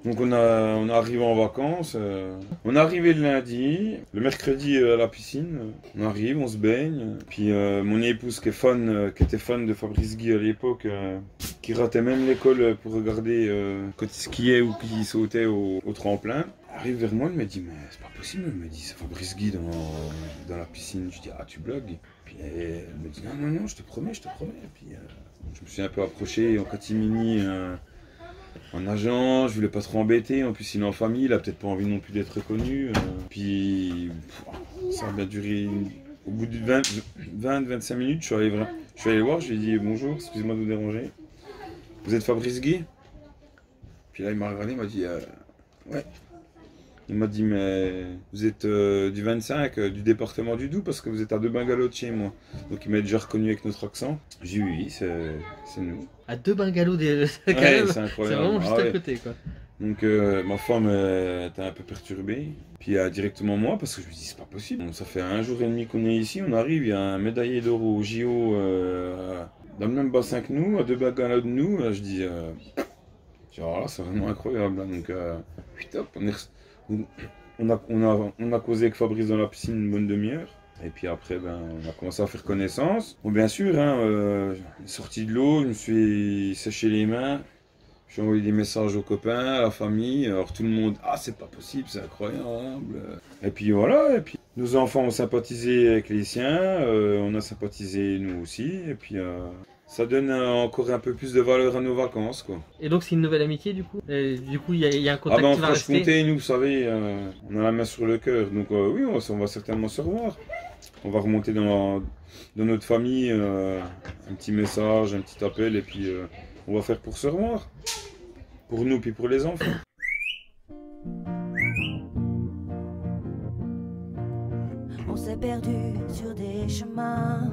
Donc on est arrivé en vacances, on est arrivé le lundi, le mercredi à la piscine, on arrive, on se baigne, puis mon épouse qui était fan de Fabrice Guy à l'époque, qui ratait même l'école pour regarder quand il skiait ou qu'il sautait au tremplin, arrive vers moi, elle me dit mais c'est pas possible, elle me dit c'est Fabrice Guy dans la piscine, je dis ah tu blagues, puis elle me dit non non non je te promets, et puis je me suis un peu approché en catimini. En agent, je voulais pas trop embêter, en plus il est en famille, il a peut-être pas envie non plus d'être reconnu. Puis ça a bien duré. Au bout de 20-25 minutes, je suis allé le voir, je lui ai dit bonjour, excusez-moi de vous déranger. Vous êtes Fabrice Guy? Puis là il m'a regardé, il m'a dit ouais. Il m'a dit mais vous êtes du 25, du département du Doubs, parce que vous êtes à 2 bungalows de chez moi. Donc il m'a déjà reconnu avec notre accent. J'ai dit oui, c'est nous. À 2 bungalows des... Ouais, c'est C'est incroyable. vraiment juste Ah à ouais. côté quoi. Donc ma femme était un peu perturbée. Puis directement moi, parce que je me dis c'est pas possible. Donc, ça fait 1 jour et demi qu'on est ici, on arrive, il y a un médaillé d'or au JO dans le même bassin que nous, à 2 bungalows de nous. Là, je dis, alors là c'est vraiment incroyable. Là. Donc top, on a causé avec Fabrice dans la piscine une bonne demi-heure. Et puis après, on a commencé à faire connaissance. Bon, bien sûr, sorti de l'eau, je me suis séché les mains. J'ai envoyé des messages aux copains, à la famille. Alors tout le monde, ah c'est pas possible, c'est incroyable. Et puis voilà, et puis nos enfants ont sympathisé avec les siens, on a sympathisé nous aussi. Et puis ça donne encore un peu plus de valeur à nos vacances, quoi. Et donc c'est une nouvelle amitié du coup? Et du coup il y a un Ah contact en qui va rester? Franche-Comté, nous, vous savez, on a la main sur le cœur. Donc oui, on va certainement se revoir. On va remonter dans notre famille un petit message, un petit appel, et puis on va faire pour se revoir. Pour nous, puis pour les enfants. On s'est perdu sur des chemins,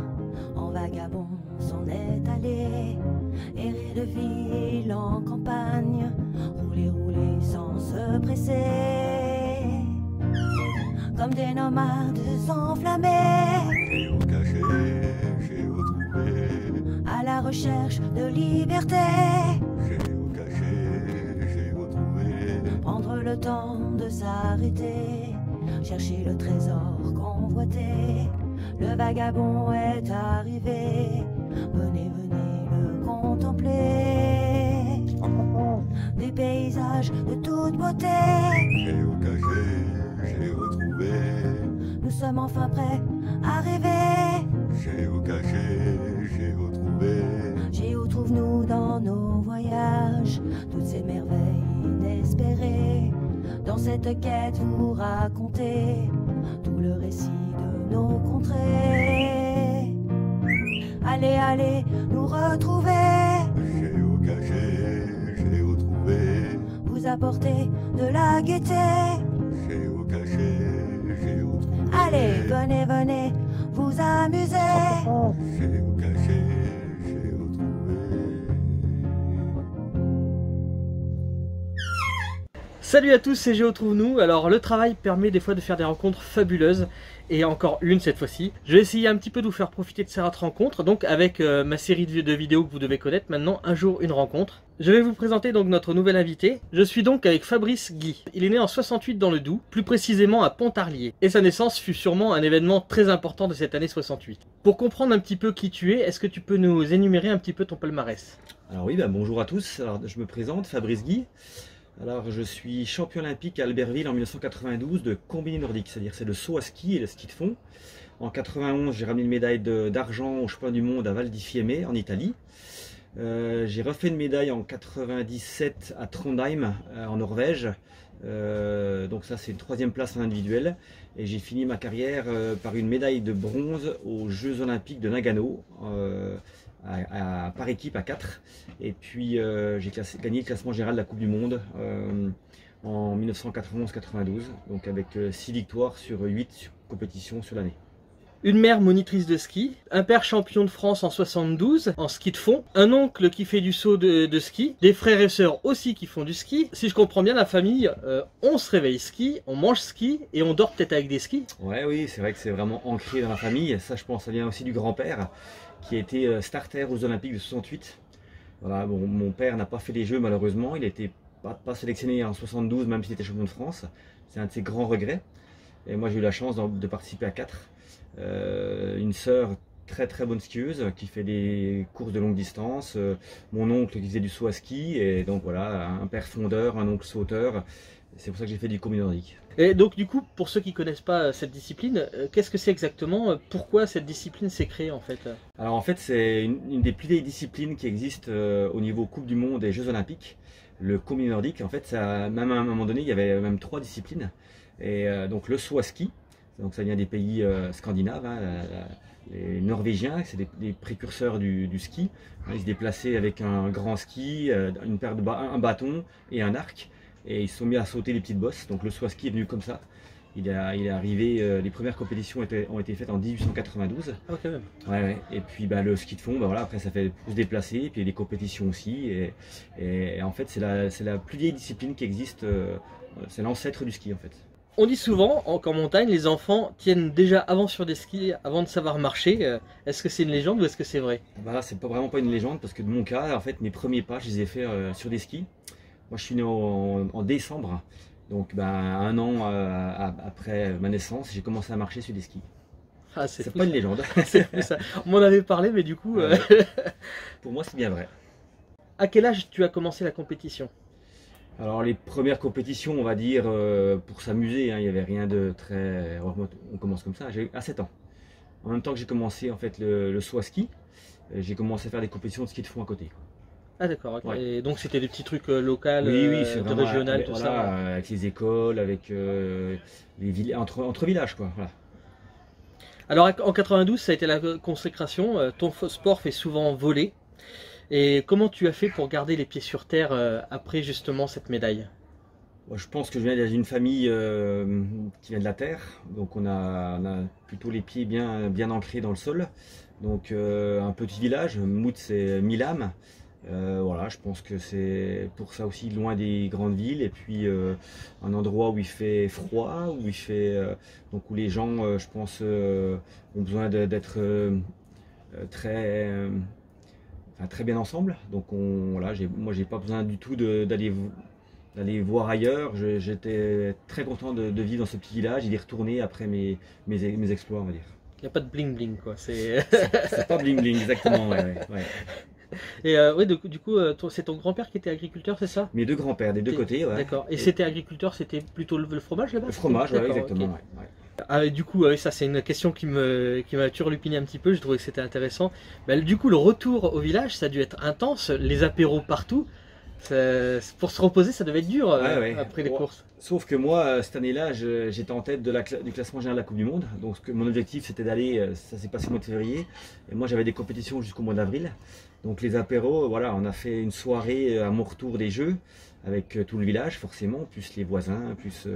en vagabond s'en est allé, errer de ville en campagne, rouler sans se presser, comme des nomades enflammés, Géocaché, géotrouvé, à la recherche de liberté. géocaché, géotrouvé, Prendre le temps de s'arrêter, chercher le trésor convoité. Le vagabond est arrivé, venez, venez le contempler. Des paysages de toute beauté, géocaché, géotrouvé, nous sommes enfin prêts à rêver. géocaché, géotrouvé, Géo trouve-nous dans nos voyages, toutes ces merveilles inespérées. Dans cette quête vous racontez tout le récit de nos contrées. Allez, allez, nous retrouver, géocaché, géotrouvé, vous apporter de la gaieté. géocaché, géotrouvé, Allez, venez, venez, vous amuser. géocaché, géotrouvé. Salut à tous, c'est Géo Trouve-nous. Alors le travail permet des fois de faire des rencontres fabuleuses, et encore une cette fois-ci. Je vais essayer un petit peu de vous faire profiter de ces rencontres, donc avec ma série de vidéos que vous devez connaître maintenant, Un jour une rencontre. Je vais vous présenter donc notre nouvel invité. Je suis donc avec Fabrice Guy. Il est né en 68 dans le Doubs, plus précisément à Pontarlier. Et sa naissance fut sûrement un événement très important de cette année 68. Pour comprendre un petit peu qui tu es, est-ce que tu peux nous énumérer un petit peu ton palmarès? Alors oui, bonjour à tous. Alors, je me présente, Fabrice Guy. Alors je suis champion olympique à Albertville en 1992 de combiné nordique, c'est-à-dire c'est le saut à ski et le ski de fond. En 91, j'ai ramené une médaille d'argent au championnat du monde à Val di Fiemme en Italie. J'ai refait une médaille en 97 à Trondheim en Norvège. Donc ça c'est une 3e place en individuel. Et j'ai fini ma carrière par une médaille de bronze aux Jeux olympiques de Nagano. Par équipe à 4, et puis j'ai gagné le classement général de la Coupe du Monde en 1991-92, donc avec 6 victoires sur 8 compétitions sur l'année. Une mère monitrice de ski, un père champion de France en 72 en ski de fond, un oncle qui fait du saut de ski, des frères et sœurs aussi qui font du ski. Si je comprends bien, la famille, on se réveille ski, on mange ski et on dort peut-être avec des skis. Ouais, oui, c'est vrai que c'est vraiment ancré dans la famille. Ça, je pense, ça vient aussi du grand-père qui a été starter aux Olympiques de 68. Voilà, bon, mon père n'a pas fait les Jeux malheureusement, il a été pas sélectionné en 72, même s'il était champion de France. C'est un de ses grands regrets. Et moi j'ai eu la chance de participer à 4. Une sœur très bonne skieuse qui fait des courses de longue distance, mon oncle qui faisait du saut à ski, et donc voilà, un père fondeur, un oncle sauteur. C'est pour ça que j'ai fait du combi nordique. Et donc du coup, pour ceux qui ne connaissent pas cette discipline, qu'est-ce que c'est exactement? Pourquoi cette discipline s'est créée en fait? Alors en fait, c'est une des plus vieilles disciplines qui existe au niveau Coupe du Monde et Jeux Olympiques. Le combi nordique, en fait, ça, même à un moment donné, il y avait même 3 disciplines. Et donc le saut à ski, donc ça vient des pays scandinaves, hein, les Norvégiens, c'est des précurseurs du ski. Hein, ils se déplaçaient avec un grand ski, un bâton et un arc. Et ils se sont mis à sauter les petites bosses. Donc le saut à ski est venu comme ça. Il est arrivé, les premières compétitions ont été faites en 1892. Ah, quand même. Ouais. Et puis le ski de fond, voilà, après ça fait pour se déplacer, et puis les compétitions aussi. Et en fait, c'est la plus vieille discipline qui existe, c'est l'ancêtre du ski en fait. On dit souvent qu'en montagne, les enfants tiennent déjà avant sur des skis, avant de savoir marcher. Est-ce que c'est une légende ou est-ce que c'est vrai? Bah, c'est vraiment pas une légende, parce que de mon cas, en fait, mes premiers pas, je les ai faits sur des skis. Moi, je suis né en décembre, donc un an après ma naissance, j'ai commencé à marcher sur des skis. Ah, c'est pas une légende. Ça. On m'en avait parlé, mais du coup... Pour moi, c'est bien vrai. À quel âge tu as commencé la compétition? Alors les premières compétitions, on va dire, pour s'amuser, hein, il n'y avait rien de très... On commence comme ça, j'ai à 7 ans. En même temps que j'ai commencé en fait le saut à ski, j'ai commencé à faire des compétitions de ski de fond à côté. Ah d'accord, okay. Ouais. Et donc c'était des petits trucs locaux, oui, c'est vraiment régional, tout voilà, ça. avec les écoles, avec les entre villages quoi. Voilà. Alors en 92, ça a été la consécration, ton sport fait souvent voler. Et comment tu as fait pour garder les pieds sur terre après justement cette médaille? Je pense que je viens d'une famille qui vient de la terre, donc on a plutôt les pieds bien ancrés dans le sol. Donc un petit village, Mout c'est 1000 âmes. Voilà, je pense que c'est pour ça aussi loin des grandes villes, et puis un endroit où il fait froid, où les gens, je pense, ont besoin d'être très bien ensemble. Donc voilà, moi j'ai pas besoin du tout d'aller voir ailleurs. J'étais très content de vivre dans ce petit village et d'y retourner après mes exploits, on va dire. Il n'y a pas de bling bling quoi. C'est pas bling bling exactement. Ouais. Et ouais, du coup, c'est ton grand-père qui était agriculteur, c'est ça? Mes deux grands-pères, des deux côtés, ouais. D'accord. Et c'était agriculteur, c'était plutôt le fromage là-bas? Le fromage, ouais, exactement. Okay. Ouais. Ah, du coup, ça c'est une question qui m'a turlupiné un petit peu, je trouvais que c'était intéressant. Du coup, le retour au village, ça a dû être intense, les apéros partout. Pour se reposer, ça devait être dur après les courses. Sauf que moi, cette année-là, j'étais en tête du classement général de la Coupe du Monde. Donc mon objectif, c'était d'aller, ça s'est passé au mois de février. Et moi, j'avais des compétitions jusqu'au mois d'avril. Donc les apéros, voilà, on a fait une soirée à mon retour des Jeux, avec tout le village forcément, plus les voisins, plus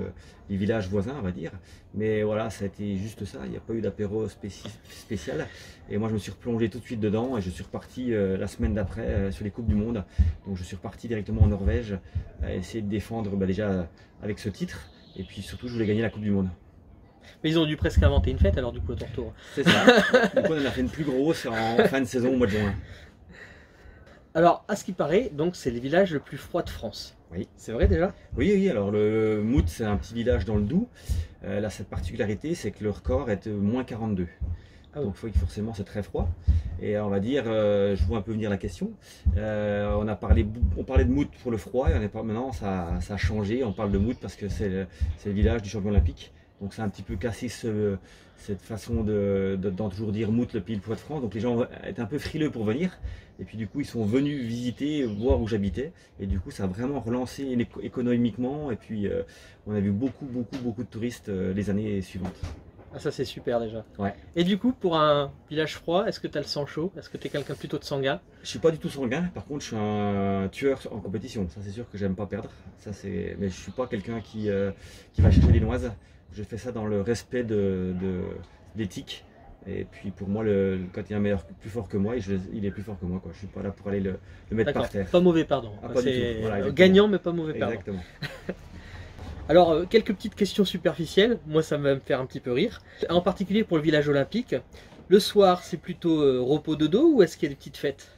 les villages voisins, on va dire. Mais voilà, ça a été juste ça, il n'y a pas eu d'apéro spécial. Et moi, je me suis replongé tout de suite dedans, et je suis reparti la semaine d'après sur les Coupes du Monde. Donc je suis reparti directement en Norvège, à essayer de défendre déjà avec ce titre, et puis surtout, je voulais gagner la Coupe du Monde. Mais ils ont dû presque inventer une fête alors du coup à ton retour. C'est ça, du coup on en a fait une plus grosse en fin de saison au mois de juin. Alors, à ce qui paraît, donc c'est le village le plus froid de France. Oui. C'est vrai déjà? Oui, alors le Mout, c'est un petit village dans le Doubs. Là, cette particularité, c'est que le record est moins 42. Ah oui. Donc forcément, c'est très froid. Et on va dire, je vois un peu venir la question. On parlait de Mout pour le froid, et maintenant ça a changé. On parle de Mout parce que c'est le village du champion olympique. Donc c'est un petit peu cassé cette façon de toujours dire Mout, le pays le plus froid de France. Donc les gens étaient un peu frileux pour venir. Et puis du coup ils sont venus visiter, voir où j'habitais. Et du coup ça a vraiment relancé économiquement. Et puis on a vu beaucoup de touristes les années suivantes. Ah, ça c'est super déjà. Ouais. Et du coup pour un village froid, est-ce que tu as le sang chaud? Est-ce que tu es quelqu'un plutôt de sanguin? Je suis pas du tout sanguin, par contre je suis un tueur en compétition. Ça c'est sûr que j'aime pas perdre. Mais je suis pas quelqu'un qui va chercher des noises. Je fais ça dans le respect d'éthique. Et puis pour moi, quand il y a un meilleur plus fort que moi, il est plus fort que moi. Je ne suis pas là pour aller le mettre par terre. Pas mauvais pardon. C'est voilà, gagnant mais pas mauvais perdant. Exactement. Alors, quelques petites questions superficielles. Moi, ça va me faire un petit peu rire. En particulier pour le village olympique. Le soir, c'est plutôt repos dodo ou est-ce qu'il y a des petites fêtes?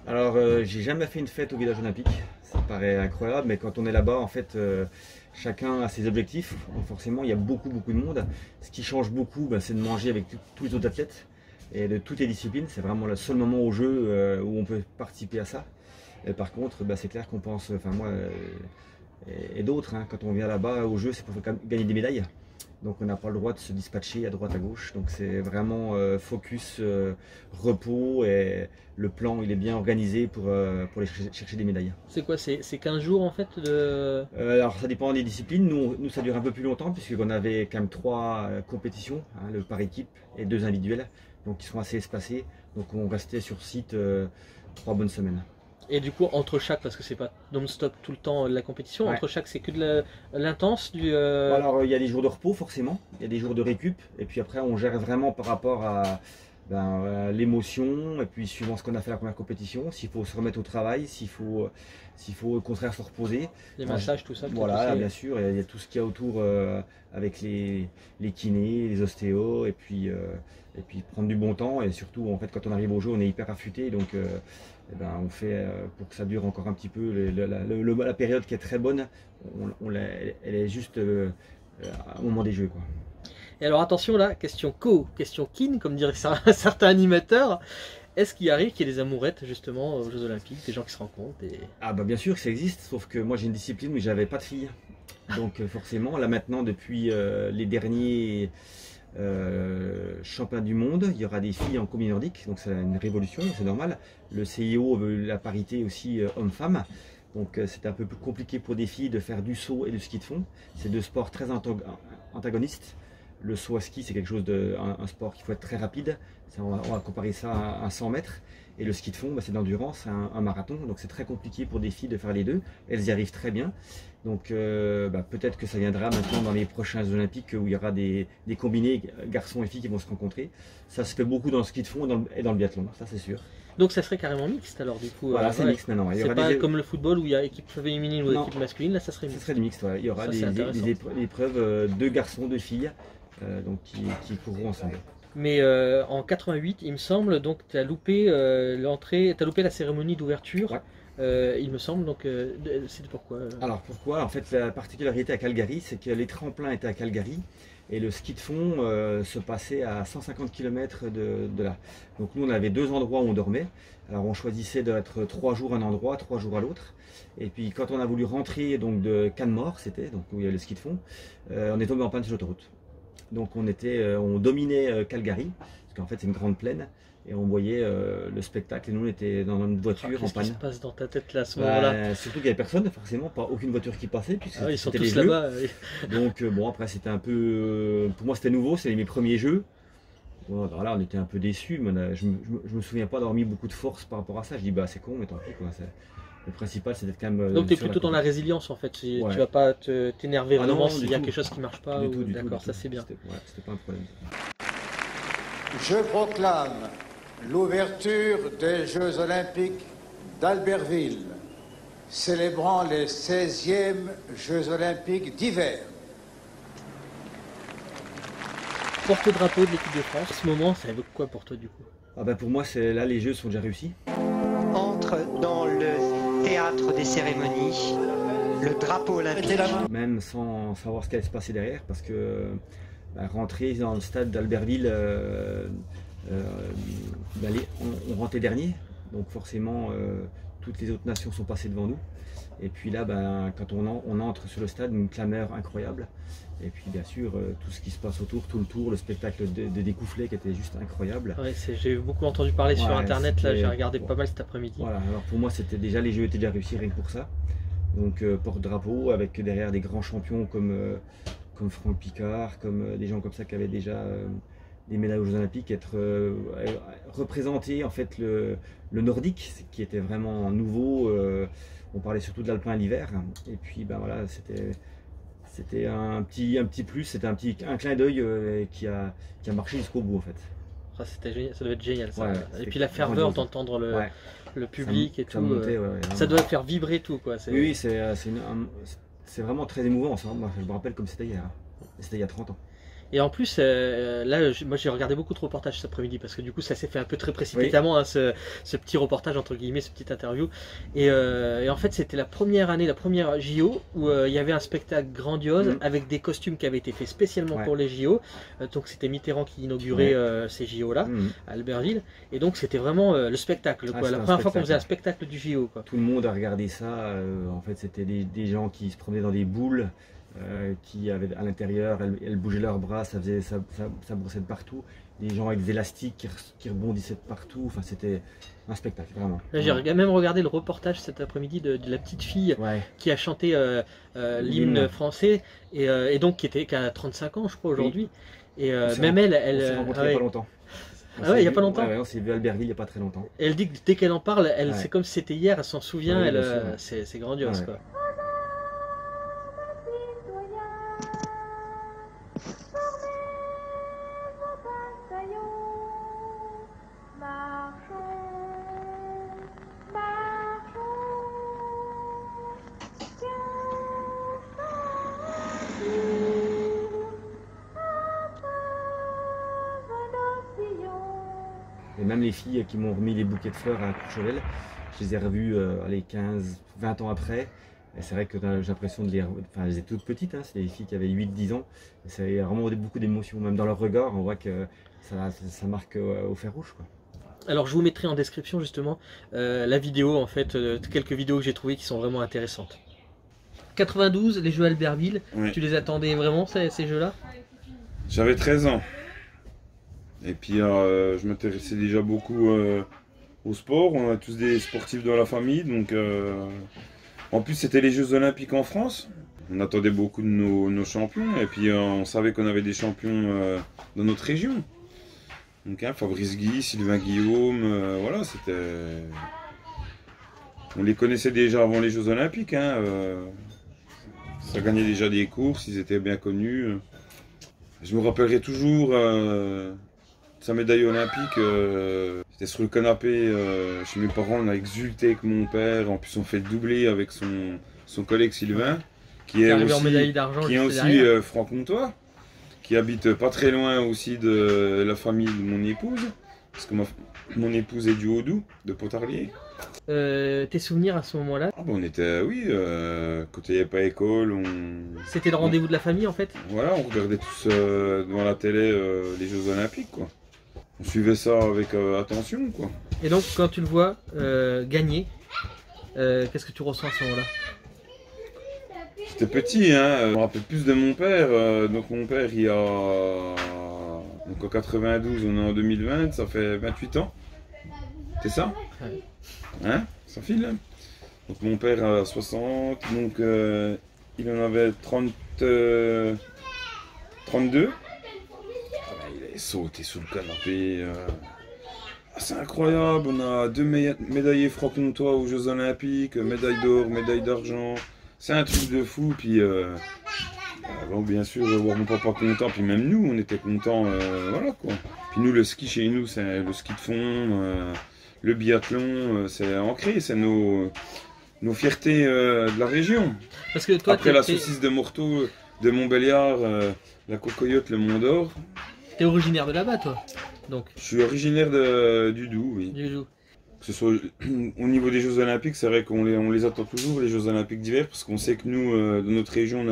Alors, j'ai jamais fait une fête au village olympique. Ça paraît incroyable, mais quand on est là-bas, en fait, chacun a ses objectifs. Donc forcément, il y a beaucoup de monde. Ce qui change beaucoup, c'est de manger avec tous les autres athlètes et de toutes les disciplines. C'est vraiment le seul moment au jeu où on peut participer à ça. Et par contre, c'est clair qu'on pense, enfin moi et d'autres, hein, quand on vient là-bas au jeu, c'est pour gagner des médailles. Donc on n'a pas le droit de se dispatcher à droite à gauche. Donc c'est vraiment focus, repos, et le plan il est bien organisé pour aller chercher des médailles. C'est quoi, c'est 15 jours en fait de... Alors ça dépend des disciplines. Nous ça dure un peu plus longtemps puisqu'on avait quand même 3 compétitions, hein, le par équipe et 2 individuels. Donc qui sont assez espacés. Donc on restait sur site 3 bonnes semaines. Et du coup, entre chaque, parce que c'est pas non-stop tout le temps de la compétition, Ouais. Entre chaque, c'est que de l'intense du... Alors il y a des jours de repos forcément, il y a des jours de récup, et puis après on gère vraiment par rapport à l'émotion, et puis suivant ce qu'on a fait à la première compétition, s'il faut se remettre au travail, s'il faut au contraire se reposer. les massages, tout ça. peut-être Voilà, aussi. bien sûr, il y a tout ce qu'il y a autour avec les kinés, les ostéos, et puis prendre du bon temps, et surtout en fait quand on arrive au jeu on est hyper affûté, donc on fait pour que ça dure encore un petit peu, la période qui est très bonne, elle est juste au moment des jeux, quoi. Et alors attention là, question question kin, comme dirait certains animateurs. Est-ce qu'il arrive qu'il y ait des amourettes justement aux Jeux Olympiques, des gens qui se rencontrent et... Ah bien sûr que ça existe, sauf que moi j'ai une discipline où j'avais pas de filles. Donc forcément, là maintenant, depuis les derniers championnats du monde, il y aura des filles en combiné nordique, donc c'est une révolution, c'est normal. Le CIO veut la parité aussi homme-femme. Donc c'est un peu plus compliqué pour des filles de faire du saut et du ski de fond. C'est 2 sports très antagonistes. Le saut à ski, c'est quelque chose un sport qu'il faut être très rapide. On va comparer ça à 100 mètres. Et le ski de fond, c'est d'endurance, un marathon. Donc c'est très compliqué pour des filles de faire les deux. Elles y arrivent très bien. Donc peut-être que ça viendra maintenant dans les prochains Olympiques où il y aura des combinés garçons et filles qui vont se rencontrer. Ça se fait beaucoup dans le ski de fond et dans le biathlon, ça c'est sûr. Donc ça serait carrément mixte alors du coup. Voilà, c'est mixte maintenant. C'est pas comme le football où il y a équipe féminine ou Non. équipe masculine, là ça serait Ça mixte. serait du mixte, ouais. Il y aura Ça, des c'est intéressant. épreuves 2 garçons, 2 filles donc qui courront ensemble. Mais en 88, il me semble, donc tu as loupé l'entrée, tu as loupé la cérémonie d'ouverture. Ouais. Il me semble, donc c'était pourquoi Alors pourquoi? En fait, la particularité à Calgary, c'est que les tremplins étaient à Calgary et le ski de fond se passait à 150 km de là. Donc nous, on avait 2 endroits où on dormait. Alors on choisissait d'être 3 jours à un endroit, 3 jours à l'autre. Et puis quand on a voulu rentrer donc de Canmore, c'était donc où il y a le ski de fond, on est tombé en panne sur l'autoroute. Donc on dominait Calgary, parce qu'en fait c'est une grande plaine. Et on voyait le spectacle, et nous on était dans une voiture en Qu'est-ce qui panne. se passe dans ta tête là à ce moment-là? Surtout qu'il n'y avait personne, forcément, pas aucune voiture qui passait, puisque Ils sont c'était tous les jeux. là-bas. Donc bon, après c'était un peu, pour moi c'était nouveau, c'était mes premiers jeux. Bon, alors là on était un peu déçus, mais je me souviens pas d'avoir mis beaucoup de force par rapport à ça. Je dis c'est con, mais tant pis quoi. Le principal c'est d'être quand même. Donc tu es sur plutôt dans la résilience en fait, tu Ouais. vas pas t'énerver Ah vraiment non, s'il du y a tout. quelque chose qui marche pas. Du ou- tout, du tout, D'accord, du ça tout. c'est bien. C'était pas un problème. Je proclame l'ouverture des Jeux Olympiques d'Albertville, célébrant les 16e Jeux Olympiques d'hiver. Porte-drapeau de l'équipe de France, à ce moment ça évoque quoi pour toi du coup? Pour moi c'est là les jeux sont déjà réussis. Entre dans le théâtre des cérémonies le drapeau olympique. Même sans savoir ce qui allait se passer derrière, parce que rentrer dans le stade d'Albertville, on rentrait dernier, donc forcément toutes les autres nations sont passées devant nous. Et puis là, quand on entre sur le stade, une clameur incroyable. Et puis bien sûr, tout ce qui se passe autour, tout le tour, le spectacle de découflé qui était juste incroyable. Ouais, j'ai beaucoup entendu parler sur Ouais, internet, là c'était- j'ai regardé bon. pas mal cet après-midi. Voilà, alors pour moi, c'était déjà les jeux étaient déjà réussis rien que pour ça. Donc porte-drapeau avec derrière des grands champions comme Franck Picard, comme des gens comme ça qui avaient déjà des médailles aux Jeux Olympiques, être représenté en fait le nordique qui était vraiment nouveau. On parlait surtout de l'alpin à l'hiver. Et puis voilà, c'était un petit plus, c'était un clin d'œil qui a marché jusqu'au bout en fait. Ah, c'était génial, ça doit être génial ça. Ouais, Et c'était puis la ferveur grandiose. d'entendre Ouais. le public et Ça tout, montait, ouais, ça vraiment. doit faire vibrer tout quoi. Oui, c'est vraiment très émouvant. Ça, moi, je me rappelle comme c'était hier. C'était il y a 30 ans. Et en plus, là, moi j'ai regardé beaucoup de reportages cet après-midi parce que du coup ça s'est fait un peu très précipitamment, hein, ce petit reportage entre guillemets, cette petite interview. Et en fait c'était la première année, la première JO où il y avait un spectacle grandiose avec des costumes qui avaient été faits spécialement pour les JO. Donc c'était Mitterrand qui inaugurait ces JO là à Albertville. Et donc c'était vraiment le spectacle, quoi. La première fois qu'on faisait un spectacle du JO, quoi. Tout le monde a regardé ça. En fait c'était des gens qui se promenaient dans des boules. Qui avaient à l'intérieur, elles bougeaient leurs bras, ça brossait de partout. Les gens avec des élastiques qui rebondissaient de partout. Enfin, c'était un spectacle, vraiment. J'ai même regardé le reportage cet après-midi de la petite fille qui a chanté l'hymne français et donc qui a 35 ans, je crois, aujourd'hui. Et même elle on s'est rencontrés il n'y a pas longtemps. Ah ouais, il n'y a pas longtemps. On s'est vu à Albertville il n'y a pas très longtemps. Et elle dit que dès qu'elle en parle, c'est comme si c'était hier, elle s'en souvient, c'est grandiose, quoi. Et même les filles qui m'ont remis les bouquets de fleurs à Courchevel, je les ai revues 15-20 ans après. Et c'est vrai que j'ai l'impression de les... Enfin, elles étaient toutes petites, hein, c'est des filles qui avaient 8-10 ans. Et ça a vraiment beaucoup d'émotions, même dans leur regard, on voit que ça marque au fer rouge, quoi. Alors je vous mettrai en description justement la vidéo, en fait, quelques vidéos que j'ai trouvées qui sont vraiment intéressantes. 92, les Jeux Albertville, tu les attendais vraiment ces jeux-là? J'avais 13 ans. Et puis je m'intéressais déjà beaucoup au sport. On a tous des sportifs dans la famille. Donc, en plus, c'était les Jeux Olympiques en France. On attendait beaucoup de nos champions. Et puis on savait qu'on avait des champions dans notre région. Donc Fabrice Guy, Sylvain Guillaume, voilà, c'était... On les connaissait déjà avant les Jeux Olympiques. Ça gagnait déjà des courses, ils étaient bien connus. Je me rappellerai toujours sa médaille olympique. J'étais sur le canapé chez mes parents, on a exulté avec mon père. En plus, on fait doubler avec son collègue Sylvain, qui est aussi franc-comtois, qui habite pas très loin aussi de la famille de mon épouse, parce que mon épouse est du Haut-Doubs, de Pontarlier. Tes souvenirs à ce moment-là? On était, quand il n'y avait pas école, C'était le rendez-vous de la famille, en fait? Voilà, on regardait tous devant la télé les Jeux Olympiques, quoi. On suivait ça avec attention, quoi. Et donc, quand tu le vois gagner, qu'est-ce que tu ressens à ce moment-là? J'étais petit, je me rappelle plus de mon père. Donc mon père, donc en 92, on est en 2020, ça fait 28 ans. C'est ça? Ça file, hein. Donc mon père a 60, donc il en avait 32. Il a sauté sous le canapé. C'est incroyable, on a 2 médaillés franc-comtois aux Jeux Olympiques, médaille d'or, médaille d'argent. C'est un truc de fou, puis bon, bien sûr, voir mon papa content, puis même nous, on était contents, voilà quoi. Puis nous, le ski chez nous, c'est le ski de fond, le biathlon, c'est ancré, c'est nos fiertés de la région. Parce que toi, après la saucisse de Morteau, de Montbéliard, la cocoyote, le Mont d'Or. T'es originaire de là-bas, toi, donc? Je suis originaire du Doubs, oui. Du Doubs. Que ce soit au niveau des Jeux Olympiques, c'est vrai qu'on les attend toujours, les Jeux Olympiques d'hiver, parce qu'on sait que nous, dans notre région,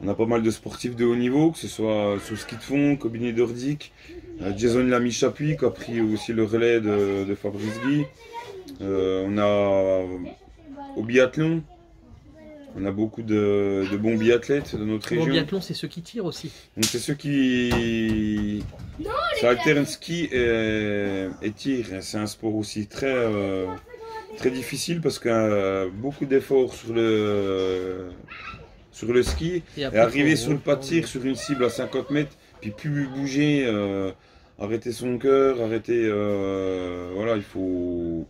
on a pas mal de sportifs de haut niveau, que ce soit sur le ski de fond, combiné nordique. Jason Lamy-Chapuis qui a pris aussi le relais de Fabrice Guy. On a au biathlon, on a beaucoup de bons biathlètes de notre région. Le biathlon, c'est ceux qui tirent aussi. Donc c'est ceux qui... Ça alterne ski et tir. C'est un sport aussi très difficile parce qu'il y a beaucoup d'efforts sur le ski. Et arriver sur le pas de tir, sur une cible à 50 mètres, puis plus bouger, arrêter son cœur, arrêter... voilà, il faut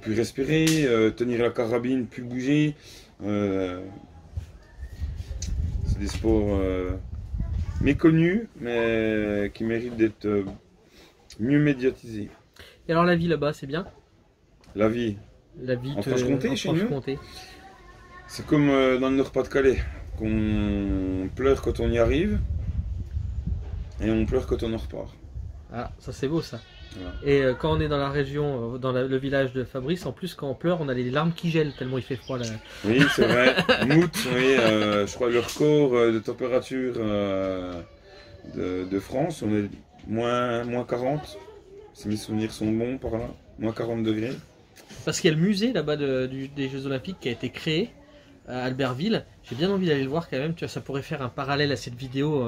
plus respirer, tenir la carabine, plus bouger. C'est des sports méconnus, mais qui méritent d'être mieux médiatisés. Et alors la vie là-bas, c'est bien? La vie en Franche-Comté, chez nous, c'est comme dans le Nord-Pas-de-Calais, qu'on pleure quand on y arrive, et on pleure quand on en repart. Ah, ça c'est beau ça. Voilà. Et quand on est dans la région, dans le village de Fabrice, en plus quand on pleure, on a les larmes qui gèlent tellement il fait froid là. Oui, c'est vrai. Août, oui, je crois que le record de température de France, on est moins 40. Si mes souvenirs sont bons par là, moins 40 degrés. Parce qu'il y a le musée là-bas des Jeux Olympiques qui a été créé à Albertville. J'ai bien envie d'aller le voir quand même. Tu vois, ça pourrait faire un parallèle à cette vidéo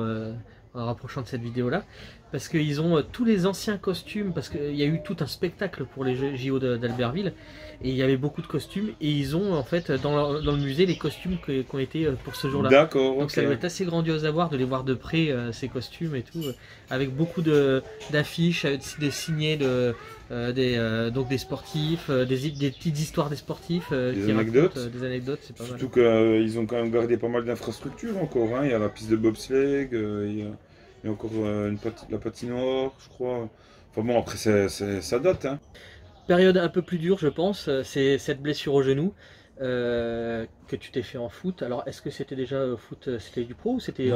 en rapprochant de cette vidéo-là. Parce qu'ils ont tous les anciens costumes, parce qu'il y a eu tout un spectacle pour les JO d'Albertville, et il y avait beaucoup de costumes, et ils ont en fait dans le musée les costumes qui ont été pour ce jour-là. D'accord, Donc ok. ça doit être assez grandiose à voir, de les voir de près, ces costumes et tout, avec beaucoup d'affiches, de signés donc des sportifs, des petites histoires des sportifs, Des qui anecdotes. racontent, des anecdotes, c'est pas mal. Surtout qu'ils ont quand même gardé pas mal d'infrastructures encore. Hein. Il y a la piste de bobsleigh, il y a encore la patinoire, je crois. Enfin bon, après ça date. Hein. Période un peu plus dure, je pense, c'est cette blessure au genou que tu t'es fait en foot. Alors, est-ce que c'était déjà foot, c'était du pro ou c'était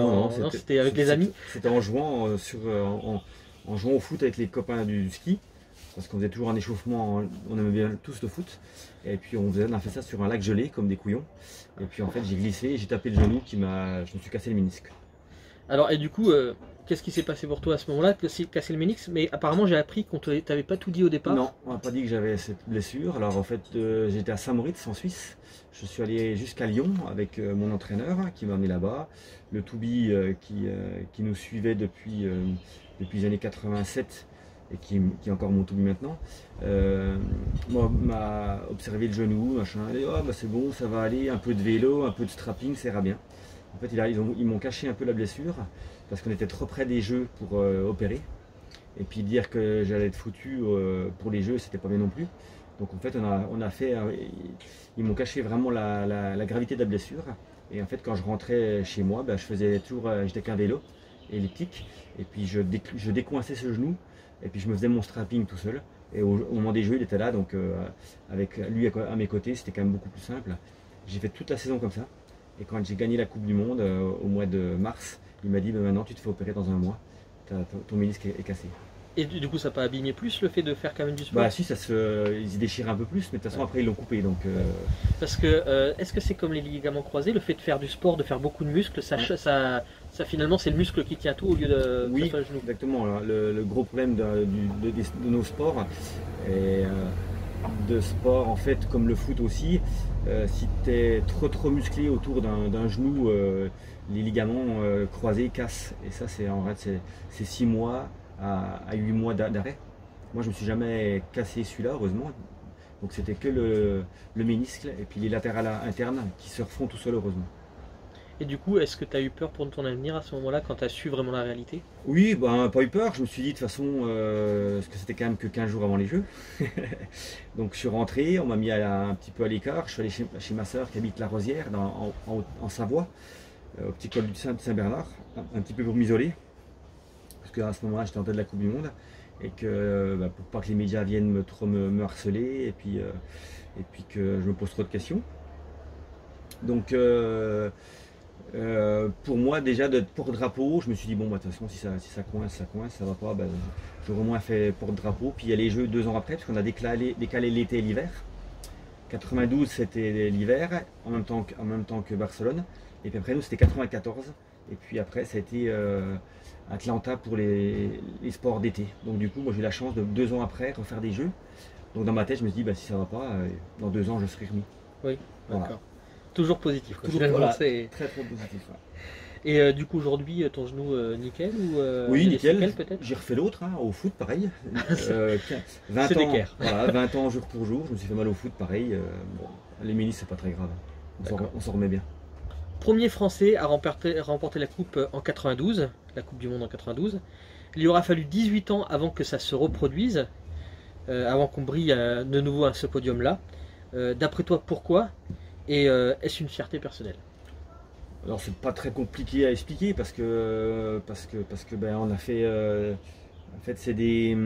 c'était avec les amis? C'était en jouant en jouant au foot avec les copains du ski, parce qu'on faisait toujours un échauffement, on aimait bien tous le foot, et puis on a fait ça sur un lac gelé comme des couillons, et puis en fait j'ai glissé, j'ai tapé le genou, je me suis cassé le ménisque. Alors, et du coup, qu'est-ce qui s'est passé pour toi à ce moment-là? Cassé le ménisque, mais apparemment j'ai appris qu'on t'avait pas tout dit au départ. Non, on m'a pas dit que j'avais cette blessure. Alors en fait, j'étais à Saint-Moritz en Suisse. Je suis allé jusqu'à Lyon avec mon entraîneur qui m'a amené là-bas. Le Toubi qui nous suivait depuis les années 87 et qui est encore mon Toubi maintenant, m'a observé le genou, machin. Et, oh, bah, c'est bon, ça va aller, un peu de vélo, un peu de strapping, ça ira bien. En fait, ils m'ont caché un peu la blessure parce qu'on était trop près des jeux pour opérer. Et puis dire que j'allais être foutu pour les jeux, c'était pas bien non plus. Donc en fait, ils m'ont caché vraiment la gravité de la blessure. Et en fait, quand je rentrais chez moi, ben, j'étais qu'un vélo elliptique. Et puis je décoinçais ce genou. Et puis je me faisais mon strapping tout seul. Et au moment des jeux, il était là. Donc avec lui à mes côtés, c'était quand même beaucoup plus simple. J'ai fait toute la saison comme ça. Et quand j'ai gagné la Coupe du Monde au mois de mars, il m'a dit ben, maintenant tu te fais opérer dans un mois. Ton ménisque est cassé. Et du coup, ça n'a pas abîmé plus le fait de faire quand même du sport? Bah si, ils se déchirent un peu plus, mais de toute façon après ils l'ont coupé. Donc, Parce que, est-ce que c'est comme les ligaments croisés, le fait de faire du sport, de faire beaucoup de muscles, ça finalement c'est le muscle qui tient tout au lieu de oui, le genou? exactement. Alors, le gros problème de nos sports, et de sports en fait comme le foot aussi, si tu es trop musclé autour d'un genou, les ligaments croisés cassent. Et ça c'est en fait c'est 6 mois à 8 mois d'arrêt. Moi je me suis jamais cassé celui-là, heureusement. Donc c'était que le ménisque et puis les latérales internes qui se refont tout seuls, heureusement. Et du coup, est-ce que tu as eu peur pour ton avenir à ce moment-là quand tu as su vraiment la réalité? Oui, bah, pas eu peur. Je me suis dit de toute façon, parce que c'était quand même que 15 jours avant les Jeux. Donc je suis rentré, on m'a mis un petit peu à l'écart. Je suis allé chez ma soeur qui habite La Rosière, en Savoie, au petit col du Saint-Bernard, un petit peu pour m'isoler. Parce qu'à ce moment-là, j'étais en tête de la Coupe du Monde. Et que pour pas que les médias viennent trop me harceler et puis que je me pose trop de questions. Donc pour moi déjà de porte-drapeau, je me suis dit bon bah, de toute façon si ça coince, ça va pas, j'aurais au moins fait porte-drapeau. Puis il y a les Jeux 2 ans après, parce qu'on a décalé l'été et l'hiver. 92 c'était l'hiver, en même temps que Barcelone. Et puis après nous c'était 94. Et puis après ça a été Atlanta pour les sports d'été. Donc du coup moi j'ai eu la chance de 2 ans après refaire des Jeux. Donc dans ma tête je me suis dit si ça va pas, dans 2 ans je serai remis. Oui, voilà. D'accord. Toujours positif. Voilà, très positif. Ouais. Et du coup aujourd'hui ton genou nickel ou oui, nickel. Peut-être? J'ai refait l'autre au foot pareil. 20 C'est ans, d'équerre. voilà, 20 ans jour pour jour, je me suis fait mal au foot pareil. Bon, les ménisques c'est pas très grave. On s'en remet bien. Premier français à remporter la coupe en 92, la Coupe du Monde en 92. Il lui aura fallu 18 ans avant que ça se reproduise, avant qu'on brille de nouveau à ce podium-là. D'après toi, pourquoi? Et est-ce une fierté personnelle? Alors c'est pas très compliqué à expliquer parce que on a fait en fait c'est des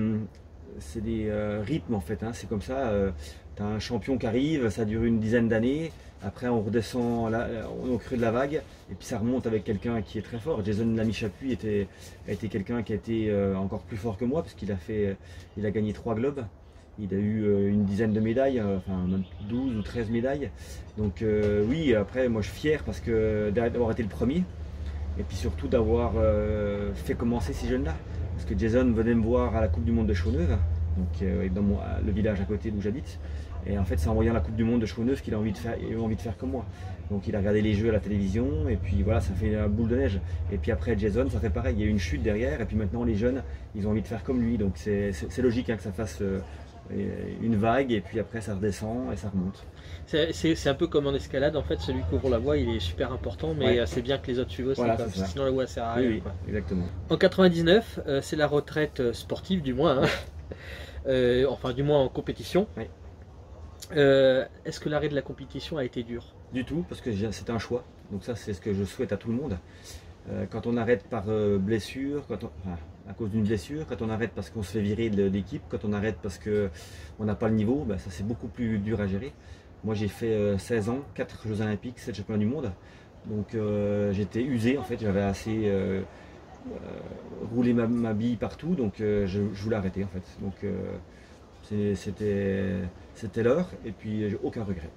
rythmes en fait, hein, c'est comme ça. Tu as un champion qui arrive, ça dure une dizaine d'années, Après, on redescend au creux de la vague, et puis ça remonte avec quelqu'un qui est très fort. Jason Lamy-Chapuis a été quelqu'un qui a été encore plus fort que moi, parce qu'il a gagné 3 globes. Il a eu une dizaine de médailles, enfin même 12 ou 13 médailles. Donc oui, après, moi je suis fier parce que d'avoir été le premier. Et puis surtout d'avoir fait commencer ces jeunes-là. Parce que Jason venait me voir à la Coupe du Monde de Chaux-Neuve, donc dans le village à côté d'où j'habite. Et en fait, c'est en voyant la Coupe du Monde de Chaux-Neuve qu'il a eu envie de faire comme moi. Donc il a regardé les jeux à la télévision, et puis voilà, ça fait un boule de neige. Et puis après, Jason, ça fait pareil, il y a eu une chute derrière, et puis maintenant les jeunes, ils ont envie de faire comme lui. Donc c'est logique hein, que ça fasse une vague, et puis après ça redescend et ça remonte. C'est un peu comme en escalade, en fait, celui qui ouvre la voie, il est super important, mais ouais. C'est bien que les autres suivent aussi, voilà, sinon la voie sert à rien. Oui, quoi. Exactement. En 99, c'est la retraite sportive, du moins, hein. Enfin du moins en compétition. Oui. Est-ce que l'arrêt de la compétition a été dur? Du tout, parce que c'était un choix, donc ça c'est ce que je souhaite à tout le monde. Quand on arrête par blessure, à cause d'une blessure, quand on arrête parce qu'on se fait virer de l'équipe, quand on arrête parce qu'on n'a pas le niveau, ça c'est beaucoup plus dur à gérer. Moi j'ai fait 16 ans, 4 Jeux Olympiques, 7 championnats du monde, donc j'étais usé en fait, j'avais assez roulé ma bille partout, donc je voulais arrêter en fait. Donc c'était l'heure, et puis j'ai aucun regret.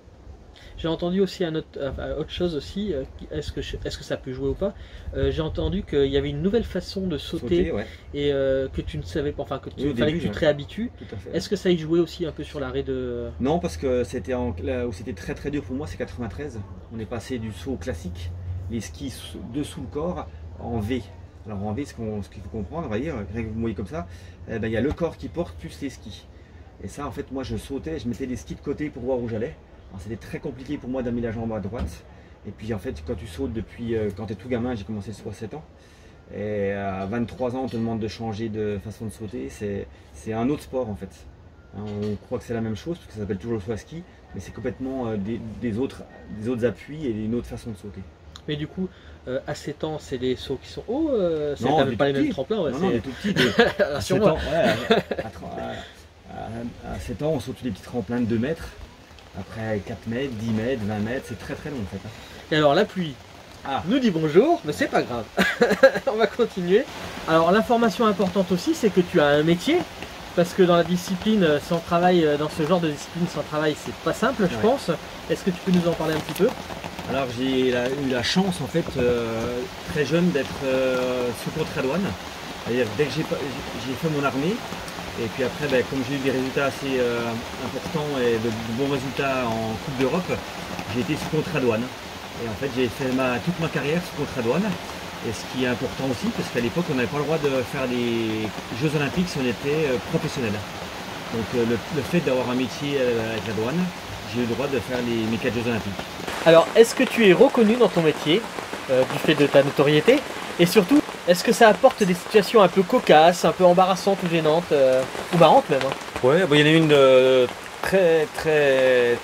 J'ai entendu aussi autre chose aussi, est-ce que ça peut jouer ou pas? J'ai entendu qu'il y avait une nouvelle façon de sauter, ouais. Et que tu ne savais pas, enfin fallait que tu te réhabitues. Est-ce que ça y jouait aussi un peu sur l'arrêt de... Non, parce que là où c'était très très dur pour moi, c'est 93. On est passé du saut classique, les skis dessous le corps, en V. Alors en V, ce qu'il faut comprendre, on va dire, vous voyez comme ça, il y a le corps qui porte plus les skis. Et ça, en fait, moi je sautais, je mettais les skis de côté pour voir où j'allais. C'était très compliqué pour moi d'amener la jambe à droite. Et puis en fait, quand tu sautes depuis, quand tu es tout gamin, j'ai commencé à 7 ans. Et à 23 ans, on te demande de changer de façon de sauter. C'est un autre sport en fait. On croit que c'est la même chose, parce que ça s'appelle toujours le saut à ski, mais c'est complètement des autres appuis et une autre façon de sauter. Mais du coup, à 7 ans, c'est des sauts qui sont hauts, c'est pas les mêmes tremplins. Ouais, non, tout petit. À 7 ans, à 7 ans, on saute des petits tremplins de 2 mètres. Après 4 mètres, 10 mètres, 20 mètres, c'est très très long en fait. Et alors la pluie nous dit bonjour, mais c'est pas grave. On va continuer. Alors l'information importante aussi, c'est que tu as un métier, parce que dans la discipline sans travail, dans ce genre de discipline sans travail, c'est pas simple, je pense. Est-ce que tu peux nous en parler un petit peu? Alors j'ai eu la chance en fait, très jeune, d'être sous contrat douane. C'est-à-dire dès que j'ai fait mon armée, et puis après, comme j'ai eu des résultats assez importants et de bons résultats en Coupe d'Europe, j'ai été sous contrat douane. Et en fait, j'ai fait toute ma carrière sous contrat douane. Et ce qui est important aussi, parce qu'à l'époque, on n'avait pas le droit de faire les Jeux Olympiques si on était professionnel. Donc le fait d'avoir un métier avec la douane, j'ai eu le droit de faire mes 4 Jeux Olympiques. Alors, est-ce que tu es reconnu dans ton métier, du fait de ta notoriété? Et surtout, est-ce que ça apporte des situations un peu cocasses, un peu embarrassantes ou gênantes, ou marrantes même? Ouais, il y en a une très très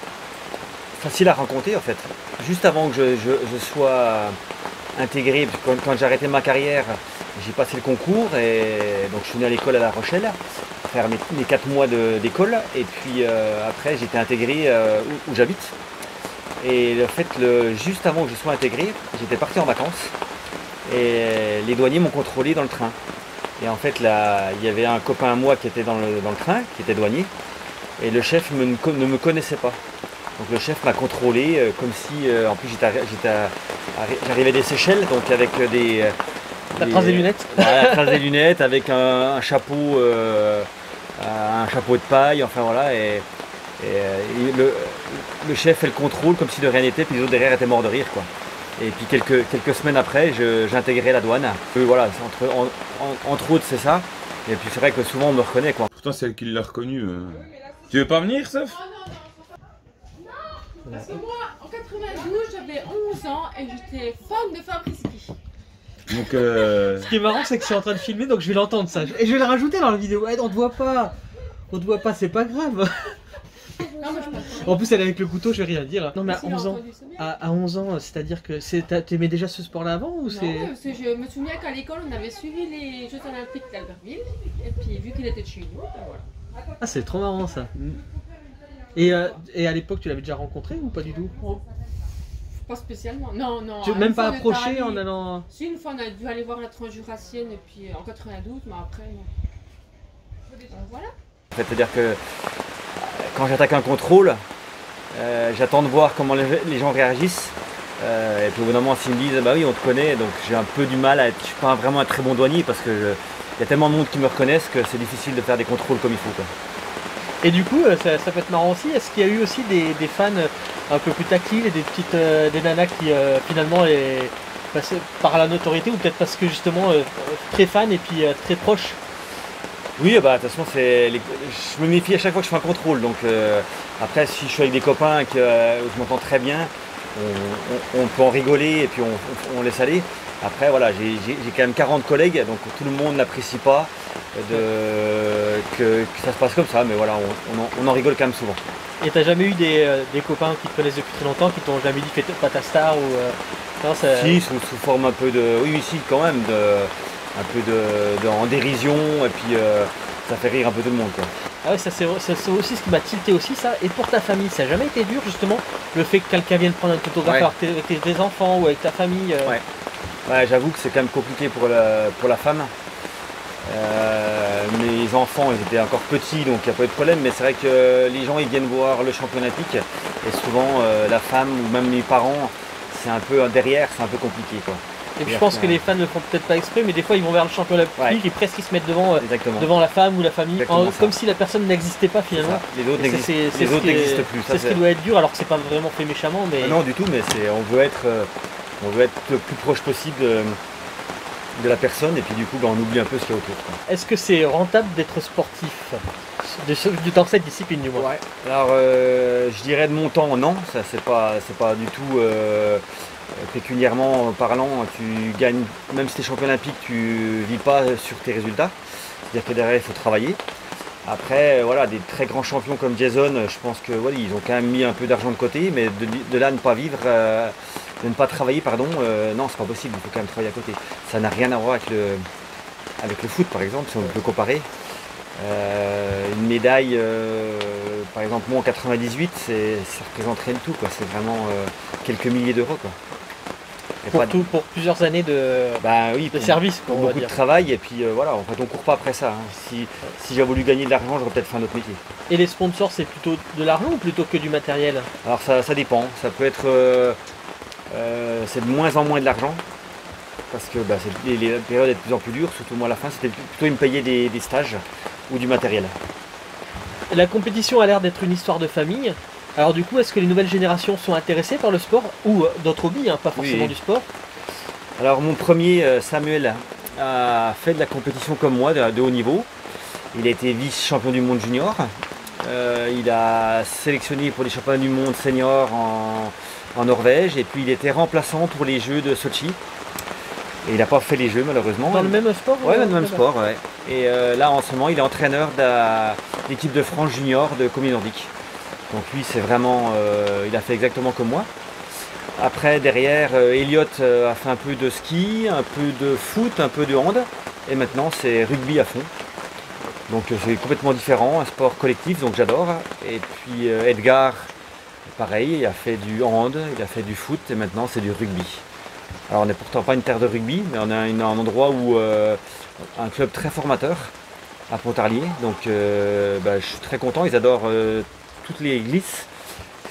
facile à rencontrer en fait. Juste avant que je sois intégré, quand j'ai arrêté ma carrière, j'ai passé le concours, et donc je suis venu à l'école à La Rochelle, faire mes 4 mois d'école, et puis après j'ai été intégré où j'habite. Et le fait, juste avant que je sois intégré, j'étais parti en vacances. Et les douaniers m'ont contrôlé dans le train. Et en fait, là, il y avait un copain à moi qui était dans le train, qui était douanier. Et le chef ne me connaissait pas. Donc le chef m'a contrôlé comme si, en plus j'arrivais des Seychelles, donc avec la trace des lunettes. Voilà, la trace des lunettes, avec un chapeau de paille, enfin voilà. Et le chef fait le contrôle comme si de rien n'était, puis les autres derrière étaient morts de rire, quoi. Et puis quelques semaines après, j'ai intégré la douane. Voilà, entre autres, c'est ça. Et puis c'est vrai que souvent on me reconnaît, quoi. Pourtant c'est elle qui l'a reconnu. Tu veux pas venir, Soph? Non, parce que moi, en 92, j'avais 11 ans et j'étais fan de Fabrizgi. Donc Ce qui est marrant, c'est que je suis en train de filmer, donc je vais l'entendre ça. Et je vais le rajouter dans la vidéo. On te voit pas. On te voit pas, c'est pas grave. En plus, elle est avec le couteau, je vais rien dire. Non, mais à 11 ans, à 11 ans, c'est-à-dire que t'aimais déjà ce sport-là avant ou c'est... Non, je me souviens qu'à l'école, on avait suivi les Jeux Olympiques d'Albertville. Et puis, vu qu'il était de chez nous, ben voilà. Ah, c'est trop marrant ça. Et à l'époque, tu l'avais déjà rencontré ou pas du tout? Pas spécialement. Non, non. Tu Une même fois, pas on est approché allé- en allant... Si, une fois on a dû aller voir la Transjurassienne et puis en 92, mais après non. Voilà. En fait, c'est-à-dire que quand j'attaque un contrôle, j'attends de voir comment les gens réagissent. Et puis au bout d'un moment, s'ils me disent bah oui, on te connaît, donc j'ai un peu du mal à être. Je suis pas vraiment un très bon douanier parce que il y a tellement de monde qui me reconnaissent que c'est difficile de faire des contrôles comme il faut, quoi. Et du coup, ça peut être marrant aussi. Est-ce qu'il y a eu aussi des fans un peu plus tactiles et des petites des nanas qui finalement passaient par la notoriété ou peut-être parce que justement très fans et puis très proches? Oui, bah de toute façon, je me méfie à chaque fois que je fais un contrôle. Donc après, si je suis avec des copains où je m'entends très bien, on peut en rigoler et puis on laisse aller. Après, voilà, j'ai quand même 40 collègues, donc tout le monde n'apprécie pas que ça se passe comme ça, mais voilà, on en rigole quand même souvent. Et t'as jamais eu des copains qui te connaissent depuis très longtemps qui t'ont jamais dit fais pas ta star ou non, ça... Si, sous forme un peu de... Oui, si, quand même, un peu en dérision, et puis ça fait rire un peu tout le monde, quoi. Ah ouais, ça c'est aussi ce qui m'a tilté aussi, ça. Et pour ta famille, ça n'a jamais été dur justement le fait que quelqu'un vienne prendre un photographe Ouais. avec tes enfants ou avec ta famille Ouais, j'avoue que c'est quand même compliqué pour la femme. Mes enfants, ils étaient encore petits, donc il n'y a pas eu de problème, mais c'est vrai que les gens, ils viennent voir le championnat olympique, et souvent la femme ou même les parents, c'est un peu derrière, c'est un peu compliqué, quoi. Et puis je pense que les fans ne le font peut-être pas exprès, mais des fois ils vont vers le championnat olympique et presque ils se mettent devant la femme ou la famille, comme si la personne n'existait pas finalement. Les autres n'existent plus. C'est ce qui doit être dur, alors que c'est pas vraiment fait méchamment. Mais... Non, du tout, mais on veut être le plus proche possible de la personne, et puis du coup on oublie un peu ce qu'il y a autour. Est-ce que c'est rentable d'être sportif dans cette discipline du moins? Ouais. Alors je dirais de mon temps, non, ça c'est pas du tout pécuniairement parlant, tu gagnes, même si tu es champion olympique, tu vis pas sur tes résultats, c'est-à-dire que derrière il faut travailler. Après voilà, des très grands champions comme Jason, je pense que voilà, ils ont quand même mis un peu d'argent de côté, mais de là ne pas vivre, de ne pas travailler, pardon, non, c'est pas possible, il faut quand même travailler à côté. Ça n'a rien à voir avec le foot par exemple, si on peut comparer. Une médaille, par exemple moi en 98, ça représente rien du tout, quoi. C'est vraiment quelques milliers d'euros, quoi. Pour plusieurs années de service, quoi, beaucoup de travail, et puis voilà, en fait on court pas après ça, hein. Si j'avais voulu gagner de l'argent, j'aurais peut-être fait un autre métier. Et les sponsors, c'est plutôt de l'argent ou plutôt que du matériel? Alors ça dépend, ça peut être c'est de moins en moins de l'argent, parce que la période est de plus en plus dure, surtout moi à la fin, c'était plutôt ils me payaient des stages ou du matériel. La compétition a l'air d'être une histoire de famille. Alors du coup, est-ce que les nouvelles générations sont intéressées par le sport ou d'autres hobbies, hein, pas forcément du sport? Alors mon premier, Samuel, a fait de la compétition comme moi, de haut niveau. Il a été vice-champion du monde junior. Il a sélectionné pour les championnats du monde senior en Norvège, et puis il était remplaçant pour les Jeux de Sochi. Et il n'a pas fait les Jeux malheureusement. Dans le même sport? Oui, dans le même sport, ouais. Et là en ce moment, il est entraîneur de l'équipe de France junior de Combini Nordique. Donc lui, c'est vraiment, il a fait exactement comme moi. Après, derrière, Elliot a fait un peu de ski, un peu de foot, un peu de hand. Et maintenant, c'est rugby à fond. Donc c'est complètement différent, un sport collectif, donc j'adore. Et puis Edgar, pareil, il a fait du hand, il a fait du foot, et maintenant c'est du rugby. Alors on n'est pourtant pas une terre de rugby, mais on a un endroit où un club très formateur à Pontarlier. Donc je suis très content, ils adorent toutes les glisses,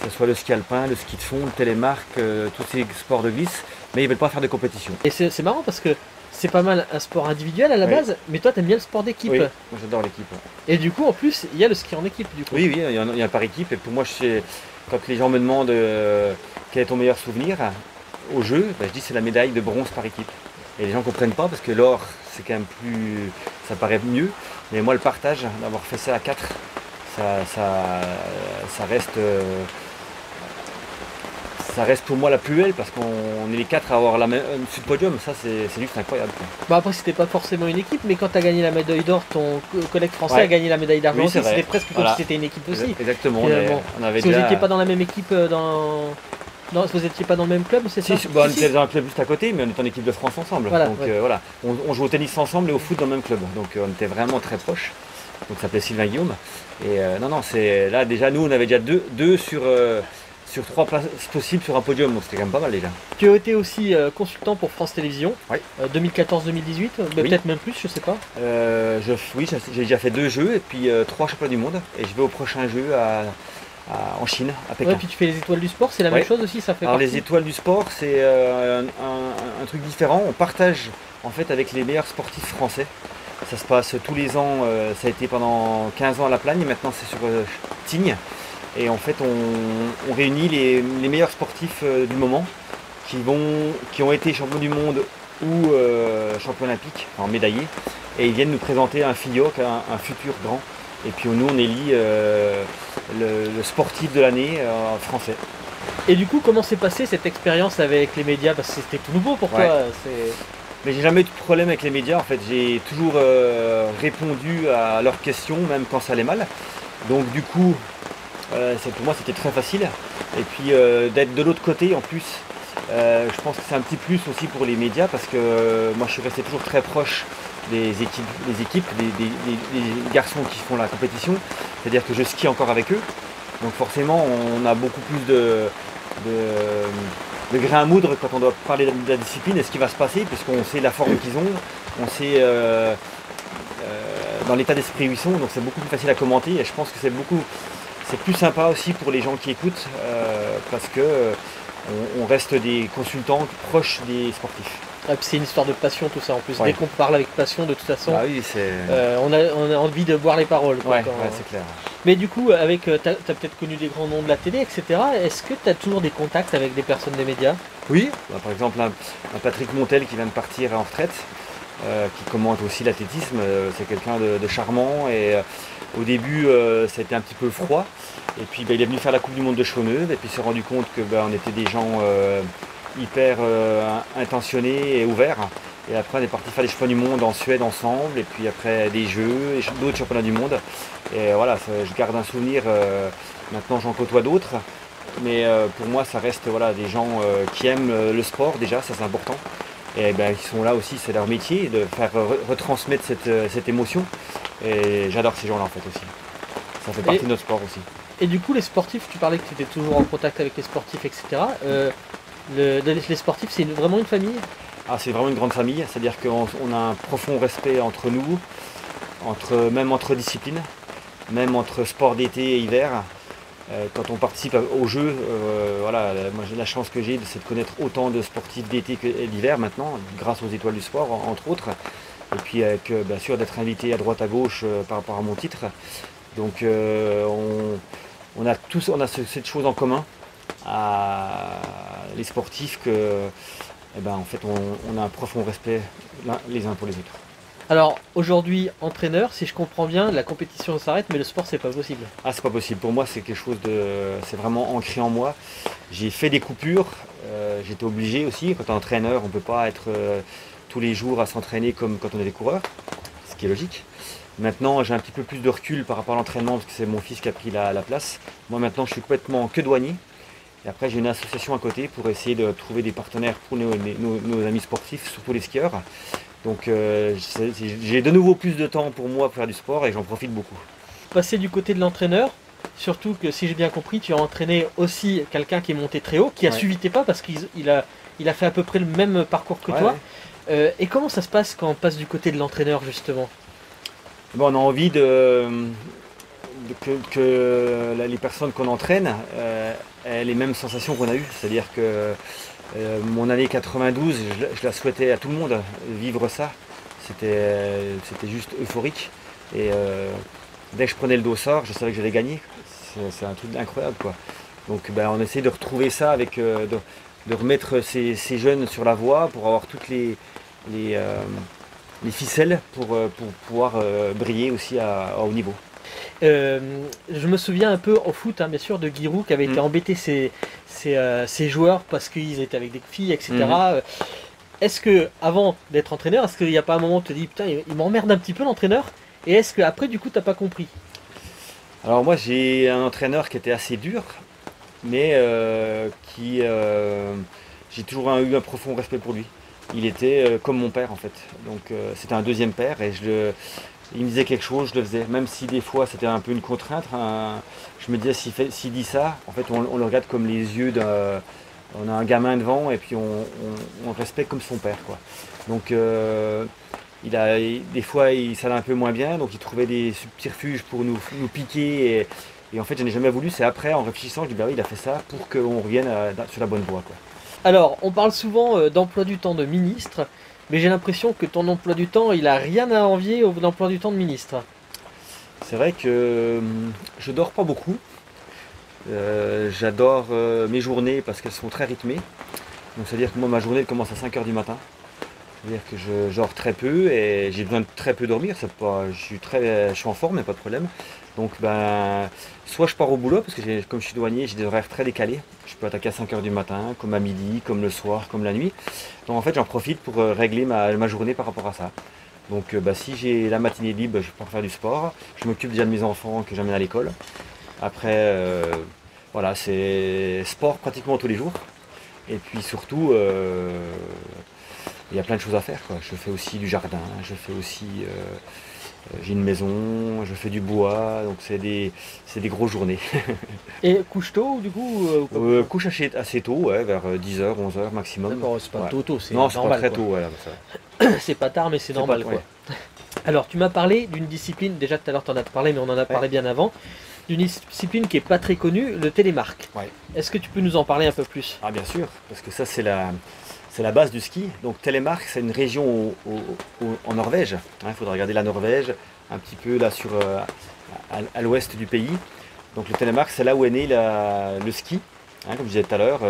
que ce soit le ski alpin, le ski de fond, le télémark, tous ces sports de glisse, mais ils ne veulent pas faire de compétition. Et c'est marrant parce que c'est pas mal un sport individuel à la base, mais toi t'aimes bien le sport d'équipe. Oui, moi j'adore l'équipe. Et du coup en plus il y a le ski en équipe du coup. Oui, il y a par équipe, et pour moi quand les gens me demandent quel est ton meilleur souvenir au jeu, je dis c'est la médaille de bronze par équipe. Et les gens ne comprennent pas parce que l'or c'est quand même plus, ça paraît mieux, mais moi le partage, d'avoir fait ça à 4, ça reste pour moi la plus belle, parce qu'on est les 4 à avoir la même sur le podium, ça c'est juste incroyable, quoi. Bah après c'était pas forcément une équipe, mais quand tu as gagné la médaille d'or, ton collègue français a gagné la médaille d'argent aussi, c'était presque comme si c'était une équipe aussi. Exactement, on avait si vous n'étiez pas dans la même équipe, non, vous n'étiez pas dans le même club, c'est ça? On était dans un club juste à côté, mais on était en équipe de France ensemble. Voilà, donc voilà, on jouait au tennis ensemble et au foot dans le même club, donc on était vraiment très proches. donc ça s'appelait Sylvain Guillaume. Et non, c'est là déjà nous on avait déjà deux sur 3 places possibles sur un podium, donc c'était quand même pas mal déjà. Tu as été aussi consultant pour France Télévisions, Oui. 2014-2018, peut-être même plus, je sais pas. Oui, j'ai déjà fait 2 jeux et puis 3 championnats du monde. Et je vais au prochain jeu en Chine, à Pékin. Ouais, puis tu fais les étoiles du sport, c'est la même chose aussi, ça fait Alors partie. les étoiles du sport, c'est un truc différent. On partage en fait avec les meilleurs sportifs français. Ça se passe tous les ans, ça a été pendant 15 ans à La Plagne, et maintenant c'est sur Tignes. Et en fait on réunit les meilleurs sportifs du moment qui ont été champions du monde ou champions olympiques, enfin médaillés. Et ils viennent nous présenter un FIOC, un futur grand. Et puis nous on élit le sportif de l'année français. Et du coup, comment s'est passée cette expérience avec les médias? Parce que c'était tout nouveau pour toi. Mais j'ai jamais eu de problème avec les médias, en fait j'ai toujours répondu à leurs questions, même quand ça allait mal. Donc du coup, pour moi c'était très facile. Et puis d'être de l'autre côté en plus, je pense que c'est un petit plus aussi pour les médias parce que moi je suis resté toujours très proche des équipes, des garçons qui font la compétition. C'est-à-dire que je skie encore avec eux. Donc forcément on a beaucoup plus de grain à moudre quand on doit parler de la discipline et ce qui va se passer, puisqu'on sait la forme qu'ils ont, on sait dans l'état d'esprit où ils sont, donc c'est beaucoup plus facile à commenter et je pense que c'est plus sympa aussi pour les gens qui écoutent parce que on reste des consultants proches des sportifs. Ah, puis c'est une histoire de passion tout ça en plus. Ouais. Dès qu'on parle avec passion, de toute façon, Ah oui, on a envie de boire les paroles. Quoi, ouais, c'est clair. Mais du coup, t'as peut-être connu des grands noms de la télé, etc. Est-ce que tu as toujours des contacts avec des personnes des médias? Oui, par exemple un Patrick Montel qui vient de partir en retraite, qui commente aussi l'athlétisme, c'est quelqu'un de charmant et au début ça a été un petit peu froid et puis il est venu faire la Coupe du Monde de Chauveneuve et puis il s'est rendu compte que on était des gens hyper intentionnés et ouverts. Et après on est parti faire les championnats du monde en Suède ensemble et puis après des jeux et d'autres championnats du monde. Et voilà, je garde un souvenir, maintenant j'en côtoie d'autres. Mais pour moi ça reste des gens qui aiment le sport déjà, ça c'est important. Et ils sont là aussi, c'est leur métier de faire retransmettre cette émotion. Et j'adore ces gens-là en fait aussi. Ça fait partie de notre sport aussi. Et du coup les sportifs, tu parlais que tu étais toujours en contact avec les sportifs, etc. Les sportifs, c'est vraiment une famille? Ah, c'est vraiment une grande famille, c'est-à-dire qu'on a un profond respect entre nous, même entre disciplines, même entre sport d'été et hiver. Quand on participe aux Jeux, moi j'ai la chance que j'ai, c'est de connaître autant de sportifs d'été que d'hiver maintenant, grâce aux étoiles du sport entre autres. Et puis bien sûr d'être invité à droite à gauche par rapport à mon titre. Donc on a cette chose en commun, les sportifs, que en fait on a un profond respect les uns pour les autres. Alors aujourd'hui entraîneur, si je comprends bien, la compétition s'arrête mais le sport c'est pas possible. Ah, c'est pas possible, pour moi c'est quelque chose c'est vraiment ancré en moi. J'ai fait des coupures, j'étais obligé aussi, quand on est entraîneur on peut pas être tous les jours à s'entraîner comme quand on est des coureurs, ce qui est logique. Maintenant j'ai un petit peu plus de recul par rapport à l'entraînement parce que c'est mon fils qui a pris la place. Moi maintenant je suis complètement que douanier. Et après j'ai une association à côté pour essayer de trouver des partenaires pour nos amis sportifs, surtout les skieurs. Donc j'ai de nouveau plus de temps pour moi pour faire du sport et j'en profite beaucoup. Passer du côté de l'entraîneur, surtout que si j'ai bien compris, tu as entraîné aussi quelqu'un qui est monté très haut, qui a suivi tes pas parce qu'il a fait à peu près le même parcours que toi. Et comment ça se passe quand on passe du côté de l'entraîneur justement? On a envie que les personnes qu'on entraîne aient les mêmes sensations qu'on a eues. C'est-à-dire que mon année 92, je la souhaitais à tout le monde, vivre ça. C'était juste euphorique. Et dès que je prenais le dossard, je savais que j'allais gagner. C'est un truc incroyable, quoi. Donc on essaie de retrouver ça, de remettre ces jeunes sur la voie pour avoir toutes les ficelles pour pouvoir briller aussi à haut niveau. Je me souviens un peu au foot, bien sûr, de Giroud qui avait été embêté ses joueurs parce qu'ils étaient avec des filles, etc. Est-ce que, avant d'être entraîneur, est-ce qu'il n'y a pas un moment où tu te dis putain, il m'emmerde un petit peu l'entraîneur? Et est-ce qu'après, du coup, t'as pas compris? Alors moi, j'ai un entraîneur qui était assez dur, mais j'ai toujours eu un profond respect pour lui. Il était comme mon père en fait. Donc c'était un deuxième père et Il me disait quelque chose, je le faisais. Même si des fois c'était un peu une contrainte, je me disais s'il dit ça, en fait on le regarde comme les yeux d'un... On a un gamin devant et puis on le respecte comme son père, quoi. Donc des fois ça allait un peu moins bien, donc il trouvait des subterfuges pour nous piquer et en fait je n'ai jamais voulu. C'est après en réfléchissant, je dis bah oui, il a fait ça pour qu'on revienne sur la bonne voie, quoi. Alors, on parle souvent d'emploi du temps de ministre, mais j'ai l'impression que ton emploi du temps, il a rien à envier au emploi du temps de ministre. C'est vrai que je dors pas beaucoup. J'adore mes journées parce qu'elles sont très rythmées. Donc c'est-à-dire que moi ma journée elle commence à 5 h du matin. C'est-à-dire que je dors très peu et j'ai besoin de très peu dormir. Je suis en forme, mais pas de problème. Donc ben, soit je pars au boulot parce que comme je suis douanier, j'ai des horaires très décalés. Je peux attaquer à 5 h du matin, comme à midi, comme le soir, comme la nuit. Donc en fait j'en profite pour régler ma journée par rapport à ça. Donc si j'ai la matinée libre, je pars faire du sport. Je m'occupe déjà de mes enfants que j'amène à l'école. Après, voilà, c'est sport pratiquement tous les jours. Et puis surtout, il y a plein de choses à faire, quoi. Je fais aussi du jardin, je fais aussi, j'ai une maison, je fais du bois, donc c'est des grosses journées. Et couche tôt du coup couche assez tôt, ouais, vers 10 h, 11 h maximum. D'accord, c'est pas tôt, c'est non, normal. Non, c'est pas très tôt, ouais, ça. C'est pas tard, mais c'est normal, quoi. Ouais. Alors, tu m'as parlé d'une discipline, déjà tout à l'heure tu en as parlé, mais on en a parlé bien avant, d'une discipline qui est pas très connue, le télémark. Ouais. Est-ce que tu peux nous en parler un peu plus? Ah bien sûr, parce que ça c'est la base du ski. Donc Telemark, c'est une région en Norvège. Il faudra regarder la Norvège, un petit peu là à l'ouest du pays. Donc le Telemark, c'est là où est né le ski. Comme je disais tout à l'heure,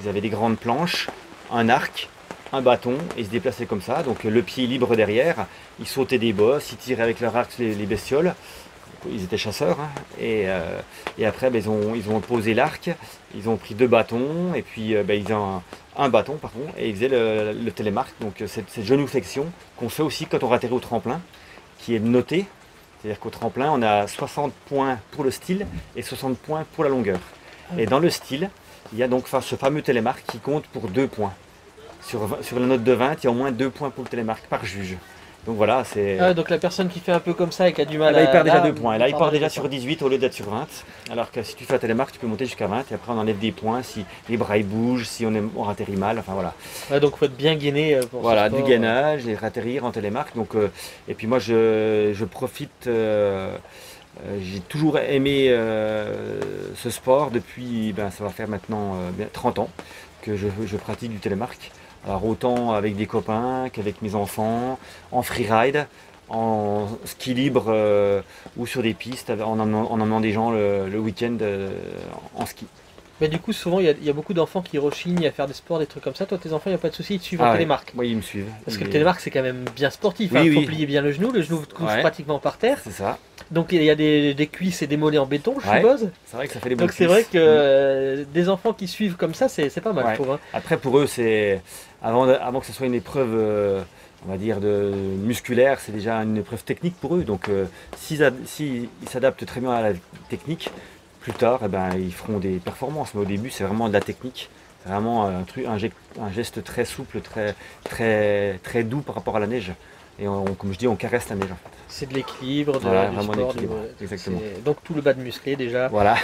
ils avaient des grandes planches, un arc, un bâton, et ils se déplaçaient comme ça. Donc le pied libre derrière, ils sautaient des bosses, ils tiraient avec leur arc les bestioles. Ils étaient chasseurs, hein. Et après ils ont posé l'arc, ils ont pris 2 bâtons et puis ils ont un bâton pardon, et ils faisaient le télémark. Donc cette genuflexion qu'on fait aussi quand on atterrit au tremplin, qui est noté, c'est-à-dire qu'au tremplin on a 60 points pour le style et 60 points pour la longueur. Et dans le style, il y a donc ce fameux télémark qui compte pour 2 points. Sur la note de 20, il y a au moins 2 points pour le télémark par juge. Donc voilà, c'est... donc la personne qui fait un peu comme ça et qui a du mal il perd déjà 2 points. Là, il part déjà sur sur 18 au lieu d'être sur 20. Alors que si tu fais un télémark, tu peux monter jusqu'à 20. Et après, on enlève des points si les bras ils bougent, si on atterrit mal. Enfin voilà. Ouais, donc il faut être bien gainé pour voilà, ce sport, du gainage et atterrir en télémark. Donc, et puis moi, je profite... j'ai toujours aimé ce sport depuis, ça va faire maintenant 30 ans que je pratique du télémark. Alors autant avec des copains qu'avec mes enfants, en freeride, en ski libre ou sur des pistes, en emmenant des gens le week-end en ski. Mais du coup, souvent, il y a beaucoup d'enfants qui rechignent à faire des sports, des trucs comme ça. Toi, tes enfants, il n'y a pas de souci, ils te suivent au télémark. Oui, ils me suivent. Parce que le télémark, c'est quand même bien sportif. Oui, il faut plier bien le genou couche pratiquement par terre. C'est ça. Donc il y a des cuisses et des mollets en béton, je suppose. C'est vrai que ça fait des bons. Donc c'est vrai que des enfants qui suivent comme ça, c'est pas mal, je trouve. Hein. Après, pour eux, c'est avant que ce soit une épreuve, on va dire, musculaire, c'est déjà une épreuve technique pour eux. Donc s'ils s'adaptent très bien à la technique, plus tard, ils feront des performances. Mais au début, c'est vraiment de la technique. C'est vraiment un geste très souple, très doux par rapport à la neige. Et comme je dis, on caresse la neige en fait. C'est de l'équilibre, du vraiment sport. Exactement. Donc tout le bas de musclé déjà. Voilà.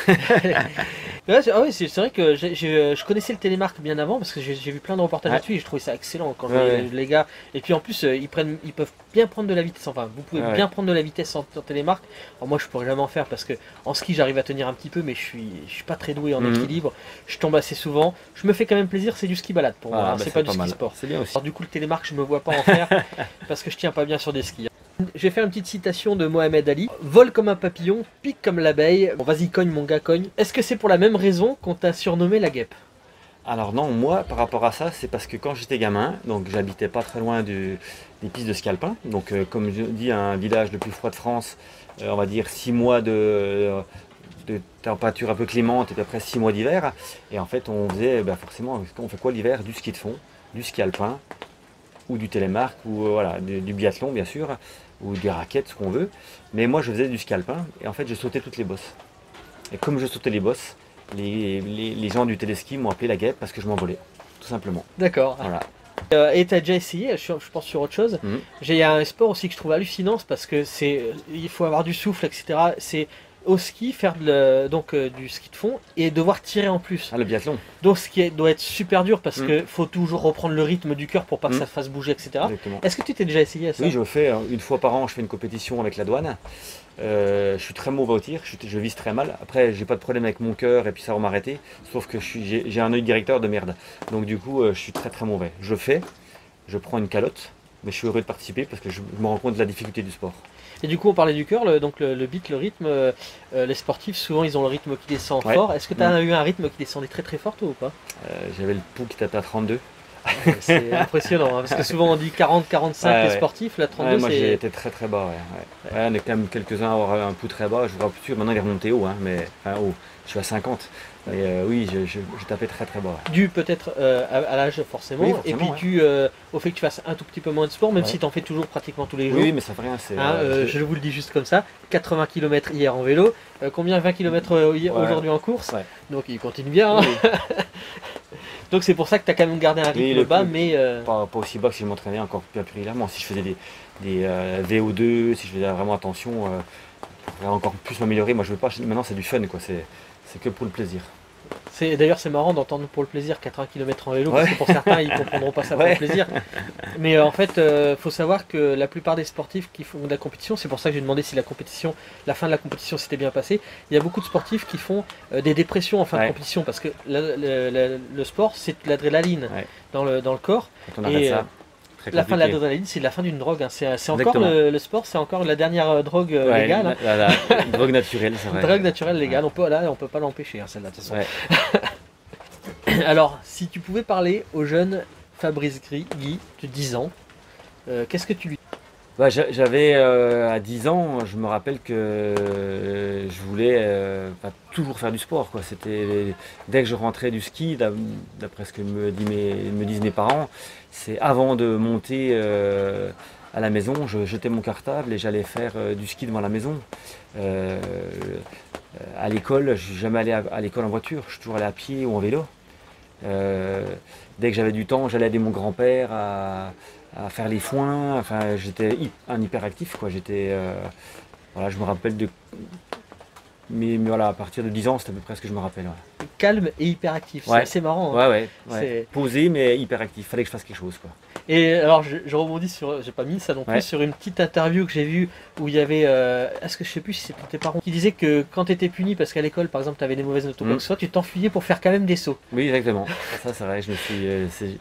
C'est vrai que je connaissais le télémark bien avant parce que j'ai vu plein de reportages là-dessus et je trouvais ça excellent quand les gars. Et puis en plus, ils peuvent bien prendre de la vitesse. Enfin, vous pouvez bien prendre de la vitesse en télémark. Alors moi, je pourrais jamais en faire parce que en ski, j'arrive à tenir un petit peu, mais je suis pas très doué en équilibre. Je tombe assez souvent. Je me fais quand même plaisir. C'est du ski balade pour moi. C'est pas du ski sport. C'est bien aussi. Alors du coup, le télémark, je me vois pas en faire parce que je tiens pas bien sur des skis. Je vais faire une petite citation de Mohamed Ali. Vole comme un papillon, pique comme l'abeille. Bon, vas-y, cogne mon gars, cogne. Est-ce que c'est pour la même raison qu'on t'a surnommé la guêpe? Alors non, moi par rapport à ça, c'est parce que quand j'étais gamin, donc j'habitais pas très loin des pistes de ski alpin. Donc comme je dis, un village le plus froid de France, on va dire 6 mois de température un peu clémente et à peu près 6 mois d'hiver. Et en fait on faisait forcément, on fait quoi l'hiver? Du ski de fond, du ski alpin, ou du télémark, ou du biathlon bien sûr, ou des raquettes, ce qu'on veut. Mais moi je faisais du ski alpin et en fait je sautais toutes les bosses. Et comme je sautais les bosses, les gens du téléski m'ont appelé la guêpe parce que je m'envolais, tout simplement. D'accord. Voilà. Et tu as déjà essayé, je pense sur autre chose. Il y a un sport aussi que je trouve hallucinant, parce que il faut avoir du souffle, etc. C'est au ski, faire du ski de fond et devoir tirer en plus. Ah, le biathlon. Donc ce qui doit être super dur parce qu'il faut toujours reprendre le rythme du cœur pour pas que ça fasse bouger, etc. Est-ce que tu t'es déjà essayé à ça? Oui, je le fais une fois par an, je fais une compétition avec la douane. Je suis très mauvais au tir, je vise très mal. Après, j'ai pas de problème avec mon cœur et puis ça va m'arrêter. Sauf que j'ai un œil directeur de merde. Donc du coup, je suis très très mauvais. Je prends une calotte, mais je suis heureux de participer parce que je me rends compte de la difficulté du sport. Et du coup, on parlait du cœur, donc le beat, le rythme, les sportifs, souvent, ils ont le rythme qui descend fort. Est-ce que tu as eu un rythme qui descendait très très fort, toi, ou pas? J'avais le pouls qui tapait à 32. C'est impressionnant, hein, parce que souvent on dit 40-45 les sportifs, la 32 moi j'ai été très très bas. On est quand même quelques-uns à avoir un pouls très bas, je vois plus sûr, maintenant il est remonté haut, mais haut, je suis à 50. Mais oui, je tapais très très bas. Dû peut-être à l'âge forcément, et puis au fait que tu fasses un tout petit peu moins de sport, même si tu en fais toujours pratiquement tous les jours. Oui, mais ça fait rien. Je vous le dis juste comme ça, 80 km hier en vélo, combien 20 km aujourd'hui en course, donc il continue bien. Hein. Donc c'est pour ça que tu as quand même gardé un rythme bas, mais... Pas aussi bas que si je m'entraînais encore plus régulièrement. Si je faisais des VO2, si je faisais vraiment attention, pour encore plus m'améliorer. Moi je veux pas, maintenant c'est du fun, quoi. C'est que pour le plaisir. D'ailleurs c'est marrant d'entendre pour le plaisir 80 km en vélo, parce que pour certains ils ne comprendront pas ça pour le plaisir. Mais en fait, faut savoir que la plupart des sportifs qui font de la compétition, c'est pour ça que j'ai demandé si la fin de la compétition s'était bien passée, il y a beaucoup de sportifs qui font des dépressions en fin de compétition, parce que le sport c'est de l'adrénaline dans le corps. Quand on arrête ça. La fin de l'adrénaline, c'est la fin d'une drogue. Hein. C'est encore le sport, c'est encore la dernière drogue légale. La drogue naturelle, c'est vrai. Drogue naturelle légale, on peut pas l'empêcher, celle-là, de toute façon. Alors, si tu pouvais parler au jeune Fabrice Guy de 10 ans, qu'est-ce que tu lui dis? J'avais à 10 ans, je me rappelle que je voulais toujours faire du sport. Dès que je rentrais du ski, d'après ce que me disent mes parents, c'est avant de monter à la maison, je jetais mon cartable et j'allais faire du ski devant la maison. À l'école, je ne suis jamais allé à l'école en voiture, je suis toujours allé à pied ou en vélo. Dès que j'avais du temps, j'allais aider mon grand-père à faire les foins. Enfin, j'étais un hyperactif, quoi. Je me rappelle de... Mais voilà, à partir de 10 ans, c'est à peu près ce que je me rappelle. Calme et hyperactif, c'est assez marrant. Hein. Posé mais hyperactif, fallait que je fasse quelque chose, quoi. Et alors je rebondis sur, j'ai pas mis ça non plus, sur une petite interview que j'ai vue où il y avait, est-ce que je sais plus si c'était tes parents, qui disaient que quand tu étais puni parce qu'à l'école par exemple tu avais des mauvaises notes ou quoi que ce soit, tu t'enfuyais pour faire quand même des sauts. Oui, exactement. Ça c'est vrai, j'ai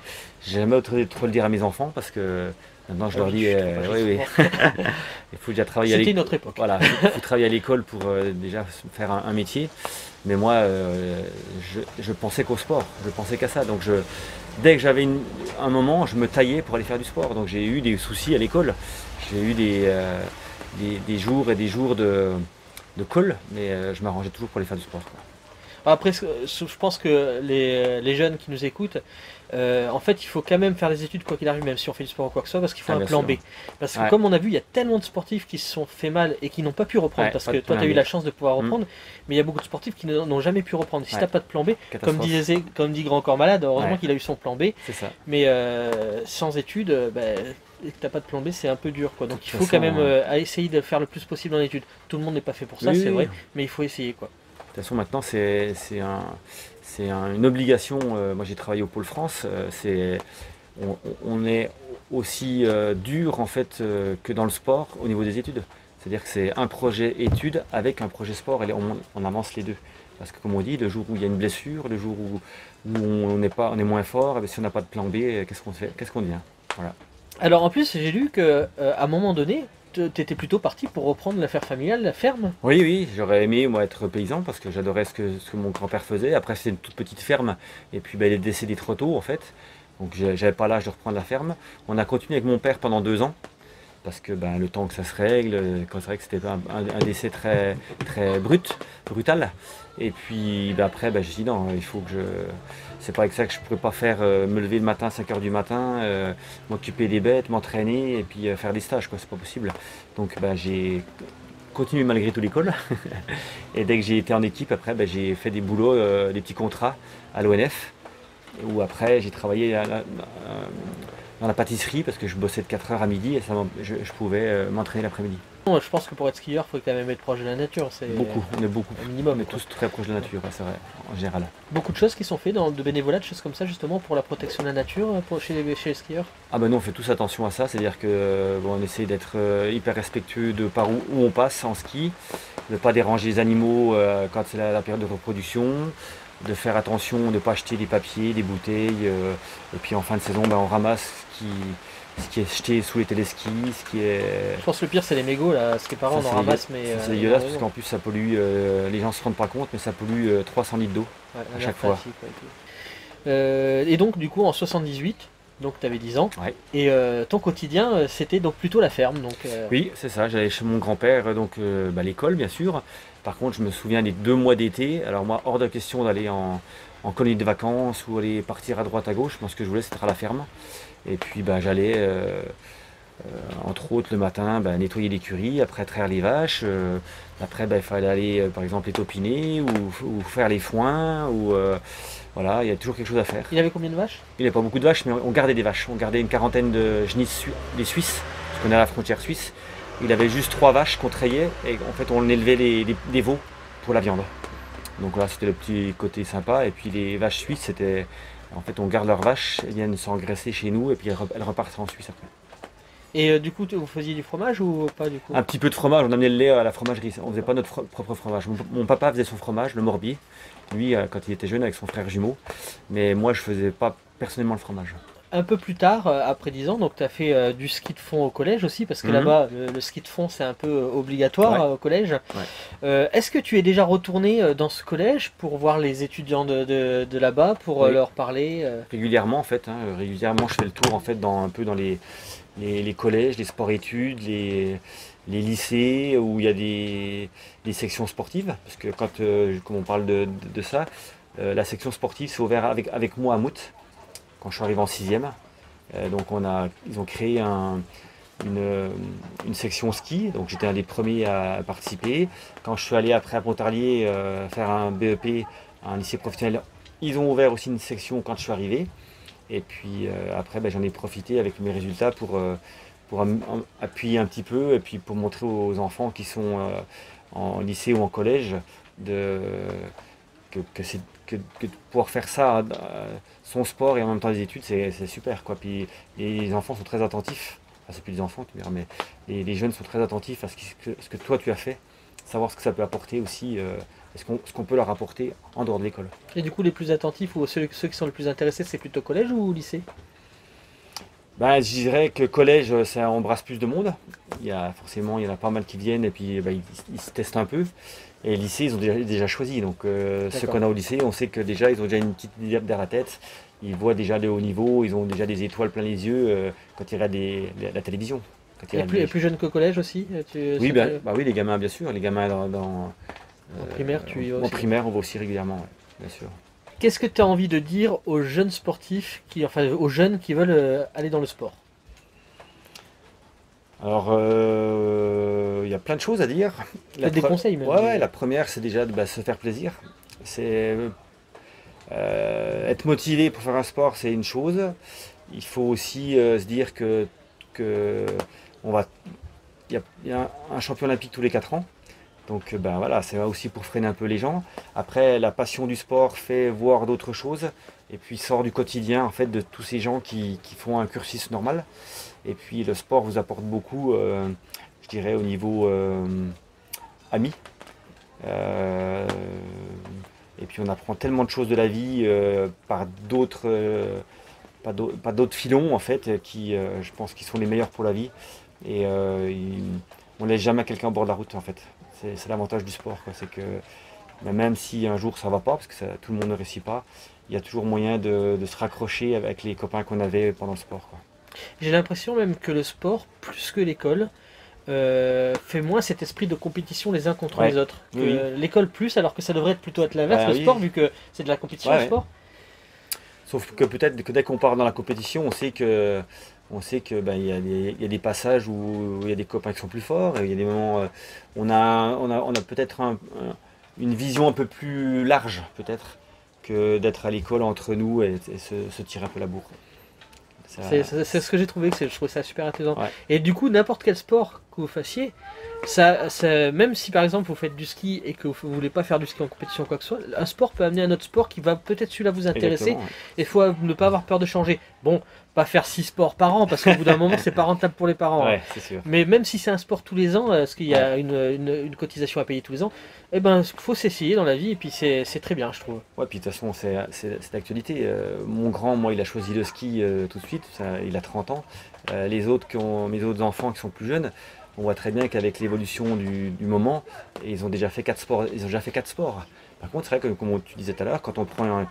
jamais osé trop le dire à mes enfants parce que maintenant je leur dis, il faut déjà travailler à l'école. C'était une autre époque. Voilà, il faut travailler à l'école pour déjà faire un métier. Mais moi, je pensais qu'au sport, je pensais qu'à ça. Donc dès que j'avais un moment, je me taillais pour aller faire du sport. Donc j'ai eu des soucis à l'école. J'ai eu des jours et des jours de colle, mais je m'arrangeais toujours pour aller faire du sport, quoi. Après, je pense que les jeunes qui nous écoutent, en fait, il faut quand même faire des études quoi qu'il arrive, même si on fait du sport ou quoi que ce soit, parce qu'il faut un plan B. Parce que comme on a vu, il y a tellement de sportifs qui se sont fait mal et qui n'ont pas pu reprendre, parce que toi, tu as eu la chance de pouvoir reprendre, mais il y a beaucoup de sportifs qui n'ont jamais pu reprendre. Si tu n'as pas de plan B, comme dit Grand Corps Malade, heureusement qu'il a eu son plan B, mais sans études, et que tu n'as pas de plan B, c'est un peu dur, quoi. Donc il faut quand même essayer de faire le plus possible en études. Tout le monde n'est pas fait pour ça, c'est vrai, mais il faut essayer, quoi. De toute façon, maintenant, c'est une obligation. Moi, j'ai travaillé au Pôle France. On est aussi dur, en fait, que dans le sport au niveau des études. C'est-à-dire que c'est un projet études avec un projet sport et on avance les deux. Parce que, comme on dit, le jour où il y a une blessure, le jour où on est moins fort, et si on n'a pas de plan B, qu'est-ce qu'on fait? Qu'est-ce qu'on devient? Voilà. Alors, en plus, j'ai lu qu'à un moment donné, tu étais plutôt parti pour reprendre l'affaire familiale, la ferme? Oui, j'aurais aimé moi être paysan parce que j'adorais ce que mon grand-père faisait. Après c'était une toute petite ferme et puis il est décédé trop tôt en fait. Donc j'avais pas l'âge de reprendre la ferme. On a continué avec mon père pendant 2 ans parce que le temps que ça se règle, quand c'est vrai que c'était un décès très, très brutal. Et puis après j'ai dit non, il faut que c'est pas avec ça que je ne pourrais pas faire me lever le matin à 5 h du matin, m'occuper des bêtes, m'entraîner et puis faire des stages, quoi, c'est pas possible. Donc j'ai continué malgré tout l'école. Et dès que j'ai été en équipe, après j'ai fait des boulots, des petits contrats à l'ONF. où après j'ai travaillé dans la pâtisserie parce que je bossais de 4 h à midi et je pouvais m'entraîner l'après-midi. Je pense que pour être skieur, il faut quand même être proche de la nature. Beaucoup, on est beaucoup. Un minimum. On est tous très proches de la nature, c'est vrai, en général. Beaucoup de choses qui sont faites de bénévolat, de choses comme ça, justement, pour la protection de la nature chez les skieurs. Ah ben nous on fait tous attention à ça, c'est-à-dire que on essaie d'être hyper respectueux de par où on passe en ski, de ne pas déranger les animaux quand c'est la période de reproduction, de faire attention de ne pas acheter des papiers, des bouteilles, et puis en fin de saison on ramasse ce qui est jeté sous les téléskis, ce qui est... Je pense que le pire c'est les mégots là, ce qui est pas on en ramasse mais... C'est dégueulasse parce qu'en plus ça pollue, les gens ne se rendent pas compte, mais ça pollue 300 litres d'eau à chaque fois. Et donc du coup en 78, donc tu avais 10 ans, ouais. Et ton quotidien c'était donc plutôt la ferme donc, Oui c'est ça, j'allais chez mon grand-père, donc l'école bien sûr. Par contre je me souviens des 2 mois d'été, alors moi hors de question d'aller en colonie de vacances ou aller partir à droite à gauche, moi ce que je voulais c'était être à la ferme. Et puis j'allais entre autres le matin nettoyer l'écurie, après traire les vaches, après il fallait aller par exemple les topiner ou faire les foins, ou voilà, il y a toujours quelque chose à faire. Il avait combien de vaches? Il n'avait pas beaucoup de vaches, mais on gardait des vaches, on gardait une quarantaine de genisses, des Suisses, parce qu'on est à la frontière suisse. Il avait juste 3 vaches qu'on trayait et en fait on élevait des veaux pour la viande. Donc là c'était le petit côté sympa, et puis les vaches suisses c'était... En fait, on garde leurs vaches, elles viennent s'engraisser chez nous et puis elles repartent en Suisse après. Et du coup, vous faisiez du fromage ou pas du coup? Un petit peu de fromage, on amenait le lait à la fromagerie, on faisait pas notre propre fromage. Mon papa faisait son fromage, le Morbier, lui quand il était jeune avec son frère jumeau, mais moi je faisais pas personnellement le fromage. Un peu plus tard, après 10 ans, donc tu as fait du ski de fond au collège aussi, parce que là-bas, le ski de fond c'est un peu obligatoire au collège. Ouais. Est-ce que tu es déjà retourné dans ce collège pour voir les étudiants de là-bas, pour leur parler Régulièrement en fait, régulièrement je fais le tour en fait un peu dans les collèges, les sports-études, les lycées où il y a des sections sportives, parce que comme on parle de ça, la section sportive s'est ouverte avec moi à Mout. Quand je suis arrivé en 6e, donc ils ont créé une section ski, donc j'étais un des premiers à participer. Quand je suis allé après à Pontarlier faire un BEP, un lycée professionnel, ils ont ouvert aussi une section quand je suis arrivé. Et puis après j'en ai profité avec mes résultats pour appuyer un petit peu, et puis pour montrer aux enfants qui sont en lycée ou en collège que de pouvoir faire ça, son sport et en même temps les études, c'est super quoi. Puis les enfants sont très attentifs, enfin c'est plus des enfants tu me diras, mais les jeunes sont très attentifs à ce que toi tu as fait, savoir ce que ça peut apporter aussi, ce qu'on peut leur apporter en dehors de l'école. Et du coup les plus attentifs ou ceux qui sont les plus intéressés, c'est plutôt collège ou lycée? Je dirais que collège ça embrasse plus de monde, il y en a pas mal qui viennent et puis ils se testent un peu. Et lycée, ils ont déjà choisi, donc ceux qu'on a au lycée, on sait que déjà ils ont déjà une petite idée derrière la tête, ils voient déjà le haut niveau, ils ont déjà des étoiles plein les yeux quand ils regardent la télévision. Et plus jeune qu'au collège aussi Oui, oui, les gamins bien sûr, les gamins en primaire, en primaire on va aussi régulièrement, bien sûr. Qu'est-ce que tu as envie de dire aux jeunes sportifs, aux jeunes qui veulent aller dans le sport? Alors, il y a plein de choses à dire. Des conseils même. Ouais, la première, c'est déjà de se faire plaisir. C'est être motivé pour faire un sport, c'est une chose. Il faut aussi se dire que il y a un champion olympique tous les 4 ans. Donc voilà, c'est aussi pour freiner un peu les gens. Après, la passion du sport fait voir d'autres choses et puis sort du quotidien en fait de tous ces gens qui font un cursus normal. Et puis le sport vous apporte beaucoup, je dirais au niveau ami. Et puis on apprend tellement de choses de la vie par d'autres filons en fait qui je pense qui sont les meilleurs pour la vie. Et on laisse jamais quelqu'un au bord de la route en fait. C'est l'avantage du sport, c'est que même si un jour ça va pas, parce que tout le monde ne réussit pas, il y a toujours moyen de se raccrocher avec les copains qu'on avait pendant le sport, quoi. J'ai l'impression même que le sport, plus que l'école, fait moins cet esprit de compétition les uns contre les autres. L'école plus, alors que ça devrait plutôt être l'inverse, le sport, vu que c'est de la compétition le sport. Sauf que peut-être que dès qu'on part dans la compétition, on sait que il y a des passages où il y a des copains qui sont plus forts, et il y a des moments on a peut-être une vision un peu plus large peut-être que d'être à l'école entre nous et se tirer un peu la bourre. C'est ce que j'ai trouvé, je trouvais ça super intéressant. Ouais. Et du coup, n'importe quel sport que vous fassiez, même si par exemple vous faites du ski et que vous ne voulez pas faire du ski en compétition ou quoi que ce soit, un sport peut amener un autre sport qui va peut-être celui-là vous intéresser. Exactement, ouais. Et il faut ne pas avoir peur de changer. Bon, pas faire 6 sports par an, parce qu'au bout d'un moment, c'est pas rentable pour les parents. Ouais, Hein. c'est sûr. Mais même si c'est un sport tous les ans, parce qu'il y a une cotisation à payer tous les ans, eh ben, faut s'essayer dans la vie, et puis c'est très bien, je trouve. Ouais, puis de toute façon, c'est d'actualité. Mon grand, moi, il a choisi le ski tout de suite, il a 30 ans. Mes autres enfants qui sont plus jeunes, on voit très bien qu'avec l'évolution du moment, ils ont déjà fait 4 sports. Par contre, c'est vrai que, comme tu disais tout à l'heure, quand on prend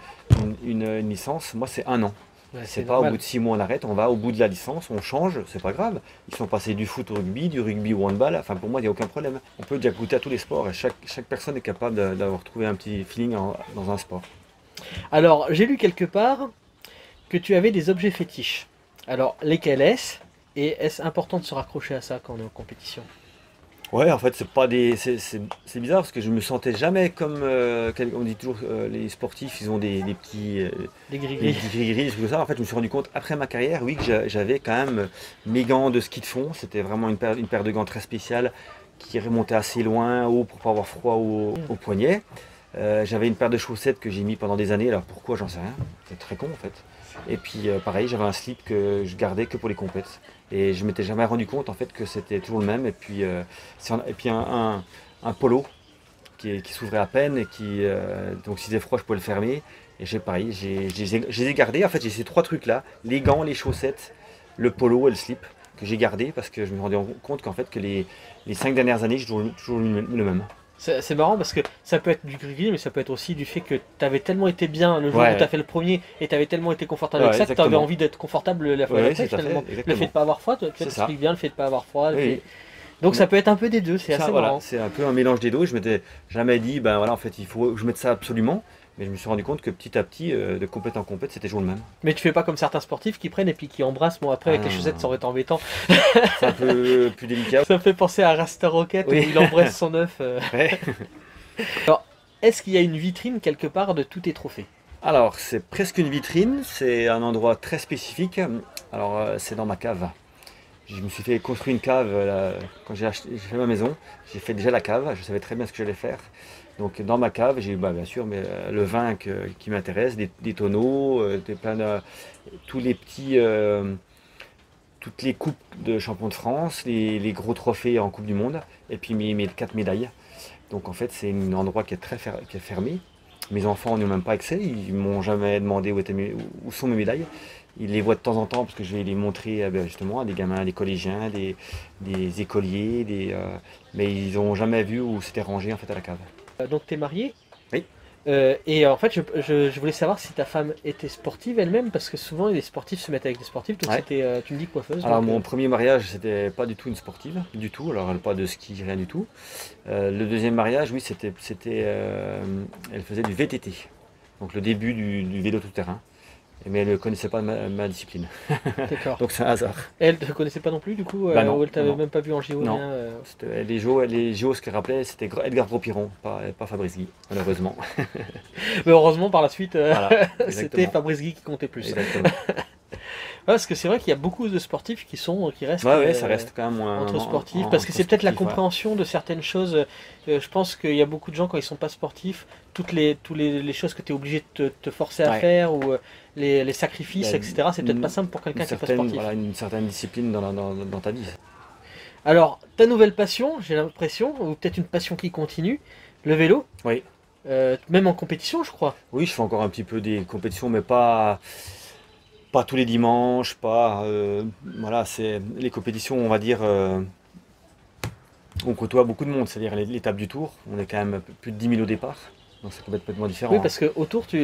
une licence, moi, c'est 1 an. Ouais, C'est pas au bout de 6 mois on arrête, on va au bout de la licence, on change, c'est pas grave. Ils sont passés du foot au rugby, du rugby au handball, enfin pour moi il n'y a aucun problème. On peut déjà goûter à tous les sports et chaque personne est capable d'avoir trouvé un petit feeling dans un sport. Alors, j'ai lu quelque part que tu avais des objets fétiches. Alors, lesquels est-ce? Et est-ce important de se raccrocher à ça quand on est en compétition? Ouais, en fait, c'est bizarre parce que je me sentais jamais comme on dit toujours les sportifs, ils ont des petits Des des gris-gris. gris-gris, des trucs comme ça. En fait, je me suis rendu compte après ma carrière, oui, que j'avais quand même mes gants de ski de fond. C'était vraiment une paire de gants très spéciale qui remontait assez loin, haut pour pas avoir froid au poignet. J'avais une paire de chaussettes que j'ai mis pendant des années. Alors pourquoi, j'en sais rien. C'est très con en fait. Et puis pareil, j'avais un slip que je gardais que pour les compètes. Et je m'étais jamais rendu compte en fait que c'était toujours le même. Et puis, un polo qui s'ouvrait à peine et donc s'il faisait froid, je pouvais le fermer. Et pareil, je les ai gardés. En fait, j'ai ces 3 trucs-là, les gants, les chaussettes, le polo et le slip, que j'ai gardé parce que je me rendais compte qu'en fait, que les 5 dernières années, j'ai toujours eu le même. C'est marrant parce que ça peut être du gris-gris, mais ça peut être aussi du fait que tu avais tellement été bien le jour Ouais. où tu as fait le premier et tu avais tellement été confortable avec Ouais, ça que tu avais exactement. envie d'être confortable la fois Ouais, d'après tout à fait, finalement. Le exactement. fait de pas avoir froid, tu C'est ça. expliques bien le fait de pas avoir froid. Oui. Donc ça peut être un peu des deux, c'est Ça, assez voilà, marrant. c'est un peu un mélange des deux. Je m'étais jamais dit, ben voilà, en fait, il faut que je mette ça absolument. Mais je me suis rendu compte que petit à petit, de compète en compète, c'était toujours le même. Mais tu fais pas comme certains sportifs qui prennent et puis qui embrassent. Bon, après, avec les chaussettes, ça aurait été embêtant. C'est un peu plus délicat. Ça me fait penser à Rasta Rocket Oui. où il embrasse son œuf. Ouais. Alors, est-ce qu'il y a une vitrine quelque part de tous tes trophées? Alors, c'est presque une vitrine, c'est un endroit très spécifique. Alors, c'est dans ma cave. Je me suis fait construire une cave quand j'ai fait ma maison. J'ai fait déjà la cave, je savais très bien ce que j'allais faire. Donc, dans ma cave, j'ai bien sûr le vin qui m'intéresse, des tonneaux, tous les petits, toutes les coupes de champion de France, les gros trophées en Coupe du Monde, et puis mes 4 médailles. Donc, en fait, c'est un endroit qui est fermé. Mes enfants n'y ont même pas accès, ils m'ont jamais demandé où sont mes médailles. Ils les voient de temps en temps parce que je vais les montrer justement à des gamins, des collégiens, des écoliers, mais ils n'ont jamais vu où c'était rangé en fait à la cave. Donc tu es marié? Oui. Et en fait, je voulais savoir si ta femme était sportive elle-même, parce que souvent les sportifs se mettent avec des sportifs, donc Ouais. tu me dis coiffeuse. Alors donc, mon premier mariage, c'était pas du tout une sportive, du tout, alors pas de ski, rien du tout. Le deuxième mariage, oui, elle faisait du VTT, donc le début du vélo tout-terrain. Mais elle ne connaissait pas ma discipline. D'accord. Donc c'est un hasard. Elle ne te connaissait pas non plus du coup, Bah non, ou elle t'avait non. même pas vu en JO? Non. Rien, Les JO, ce qu'elle rappelait, c'était Edgar Gros-Piron, pas Fabrice Guy, malheureusement. Mais heureusement par la suite, Voilà, c'était exactement. Fabrice Guy qui comptait plus. Exactement. Ouais, parce que c'est vrai qu'il y a beaucoup de sportifs qui restent Ouais, ça reste quand même entre sportifs, parce que c'est peut-être la compréhension de certaines choses. Je pense qu'il y a beaucoup de gens, quand ils sont pas sportifs, toutes les choses que tu es obligé de te forcer à Ouais. faire, ou les sacrifices, Il y a etc., c'est peut-être pas simple pour quelqu'un qui n'est pas sportif. Voilà, une certaine discipline dans ta vie. Alors, ta nouvelle passion, j'ai l'impression, ou peut-être une passion qui continue, le vélo. Oui. Même en compétition, je crois. Oui, je fais encore un petit peu des compétitions, mais pas tous les dimanches, voilà, c'est les compétitions, on va dire, on côtoie beaucoup de monde, c'est-à-dire l'étape du Tour, on est quand même plus de 10 000 au départ, donc c'est complètement différent. Oui, parce que autour, tu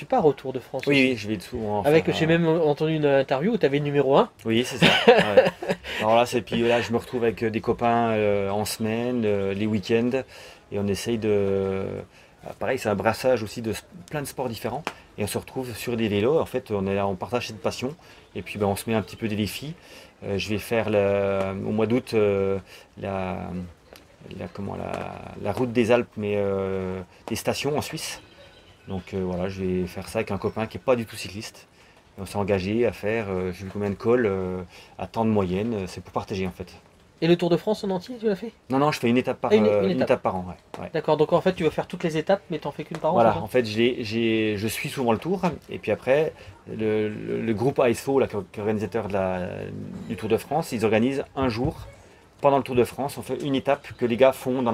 pars au Tour de France. Oui, aussi. oui, je vais souvent. J'ai même entendu une interview où tu avais numéro 1. Oui, c'est ça. Ouais. Alors là, puis là, je me retrouve avec des copains en semaine, les week-ends, et on essaye pareil, c'est un brassage aussi de plein de sports différents, et on se retrouve sur des vélos. En fait, on partage cette passion, et puis on se met un petit peu des défis. Je vais faire au mois d'août la route des Alpes, mais des stations en Suisse. Donc voilà, je vais faire ça avec un copain qui n'est pas du tout cycliste. Et on s'est engagé à faire, je sais plus combien de cols, à temps de moyenne, c'est pour partager en fait. Et le Tour de France en entier, tu l'as fait? Non, je fais une étape par, une une étape. étape par an. Ouais. D'accord, donc en fait tu vas faire toutes les étapes, mais t'en fais qu'une par an? Voilà, c'est ça en fait je suis souvent le Tour, et puis après, le groupe ASO, là, qui est organisateur du Tour de France, ils organisent un jour, pendant le Tour de France, on fait une étape que les gars font dans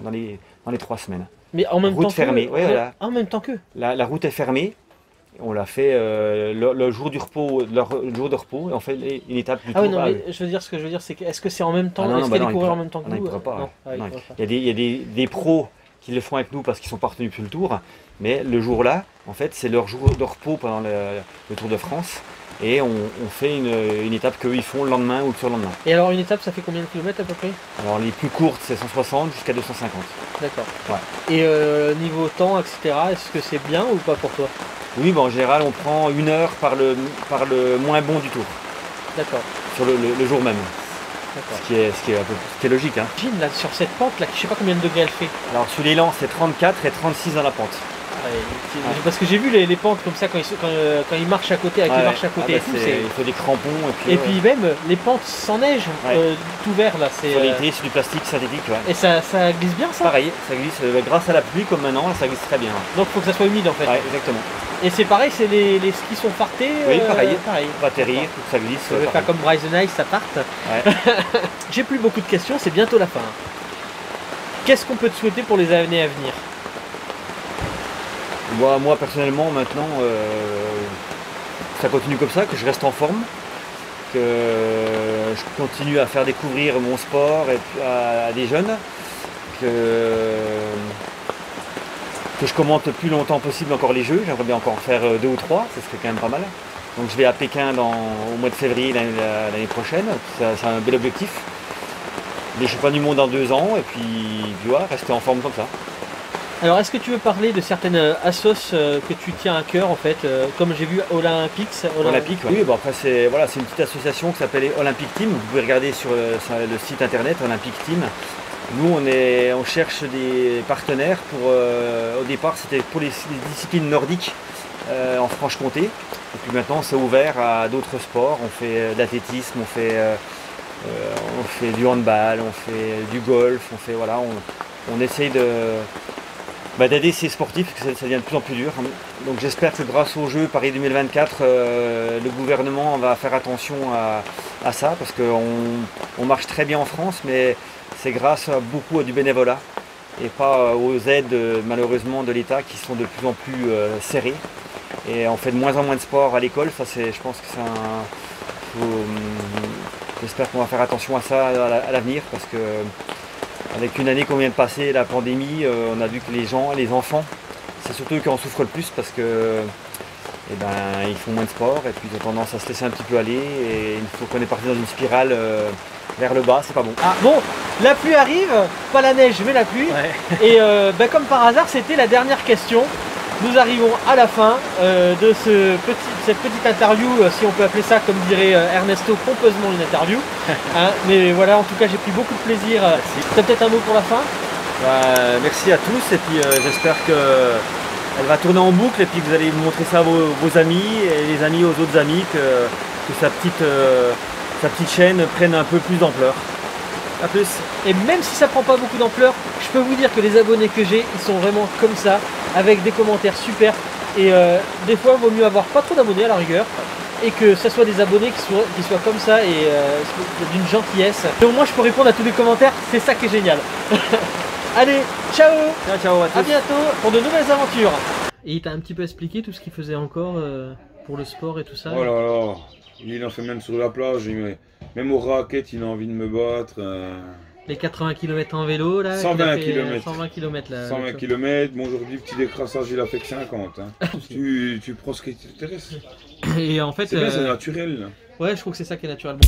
les 3 semaines. Mais en même Route temps fermée, ouais, voilà. En même temps que La route est fermée. On l'a fait le jour du repos, le jour de repos, et on fait une étape du Ah oui, Tour. non, mais je veux dire, ce que je veux dire, c'est que est-ce que c'est en même temps? Ah non, Est-ce non, qu'il y a bah des non, coureurs en il même temps que non, il vous? pourra pas, Non, ouais. ah, il Non, pourra pas. il y a des pros qui le font avec nous parce qu'ils sont partenus depuis le Tour, mais le jour-là, en fait, c'est leur jour de repos pendant le Tour de France, et on fait une étape qu'eux ils font le lendemain ou le surlendemain. Et alors une étape, ça fait combien de kilomètres à peu près? Alors les plus courtes, c'est 160 jusqu'à 250. D'accord. Ouais. Et niveau temps, etc., est-ce que c'est bien ou pas pour toi? Oui, en général, on prend 1 heure par le moins bon du Tour, D'accord. sur le jour même. D'accord. Ce qui est logique. Hein. J'imagine là sur cette pente là, je sais pas combien de degrés elle fait. Alors sur l'élan, c'est 34 et 36 dans la pente. Parce que j'ai vu les pentes comme ça quand ils marchent à côté, avec les marches à côté et tout. Il faut des crampons. Et puis même les pentes sans neige, tout vert là. C'est du plastique synthétique. Ouais. Et ça glisse bien ça? Pareil, ça glisse grâce à la pluie comme maintenant, ça glisse très bien. Donc il faut que ça soit humide en fait. Ouais, exactement. Et c'est pareil, c'est les skis sont fartés. Oui, pareil. On va atterrir, ça glisse. Je vais faire comme Bryce Nice, ça parte. Ouais. J'ai plus beaucoup de questions, c'est bientôt la fin. Qu'est-ce qu'on peut te souhaiter pour les années à venir? Moi personnellement maintenant, ça continue comme ça, que je reste en forme, que je continue à faire découvrir mon sport à des jeunes, que je commente le plus longtemps possible encore les jeux. J'aimerais bien encore en faire 2 ou 3, ça serait quand même pas mal. Donc je vais à Pékin au mois de février l'année prochaine, c'est un bel objectif. Les championnats du monde en 2 ans, et puis voilà, rester en forme comme ça. Alors est-ce que tu veux parler de certaines assos que tu tiens à cœur en fait, comme j'ai vu Olympics Olympique, oui, après c'est une petite association qui s'appelle Olympic Team, vous pouvez regarder sur le site internet Olympic Team. Nous on cherche des partenaires pour, au départ c'était pour les disciplines nordiques en Franche-Comté, et puis maintenant c'est ouvert à d'autres sports, on fait de l'athlétisme, on fait du handball, on fait du golf, on essaye d'aider ces sportifs, parce que ça devient de plus en plus dur. Donc j'espère que grâce au jeu Paris 2024, le gouvernement va faire attention à ça, parce qu'on marche très bien en France, mais c'est grâce beaucoup à du bénévolat, et pas aux aides malheureusement de l'État qui sont de plus en plus serrées. Et on fait de moins en moins de sport à l'école, je pense que j'espère qu'on va faire attention à ça à l'avenir, parce que avec une année qu'on vient de passer, la pandémie, on a vu que les enfants, c'est surtout eux qui en souffrent le plus, parce que ils font moins de sport et puis ils ont tendance à se laisser un petit peu aller, et une fois qu'on est parti dans une spirale vers le bas, c'est pas bon. Ah bon, la pluie arrive, pas la neige mais la pluie. Ouais. Et comme par hasard, c'était la dernière question. Nous arrivons à la fin de cette petite interview, si on peut appeler ça, comme dirait Ernesto, pompeusement une interview. Hein, mais voilà, en tout cas j'ai pris beaucoup de plaisir. Tu as peut-être un mot pour la fin? Merci à tous, et puis j'espère qu'elle va tourner en boucle, et puis que vous allez montrer ça à vos amis, et les amis aux autres amis, que sa petite chaîne prenne un peu plus d'ampleur. A plus. Et même si ça prend pas beaucoup d'ampleur, je peux vous dire que les abonnés que j'ai, ils sont vraiment comme ça, avec des commentaires super. Et des fois, il vaut mieux avoir pas trop d'abonnés à la rigueur, et que ce soit des abonnés qui soient comme ça, et d'une gentillesse. Donc moi, je peux répondre à tous les commentaires, c'est ça qui est génial. Allez, ciao. Ciao à tous. À bientôt pour de nouvelles aventures. Et il t'a un petit peu expliqué tout ce qu'il faisait encore pour le sport et tout ça? Oh là là, il en fait même sur la plage, même au racket, il a envie de me battre. Les 80 km en vélo là? 120 km. 120 km là. 120 km, bon aujourd'hui petit décrassage, il a fait que 50. Hein. tu prends ce qui t'intéresse. Et en fait... c'est bien, c'est naturel. Ouais, je trouve que c'est ça qui est naturel. Bon.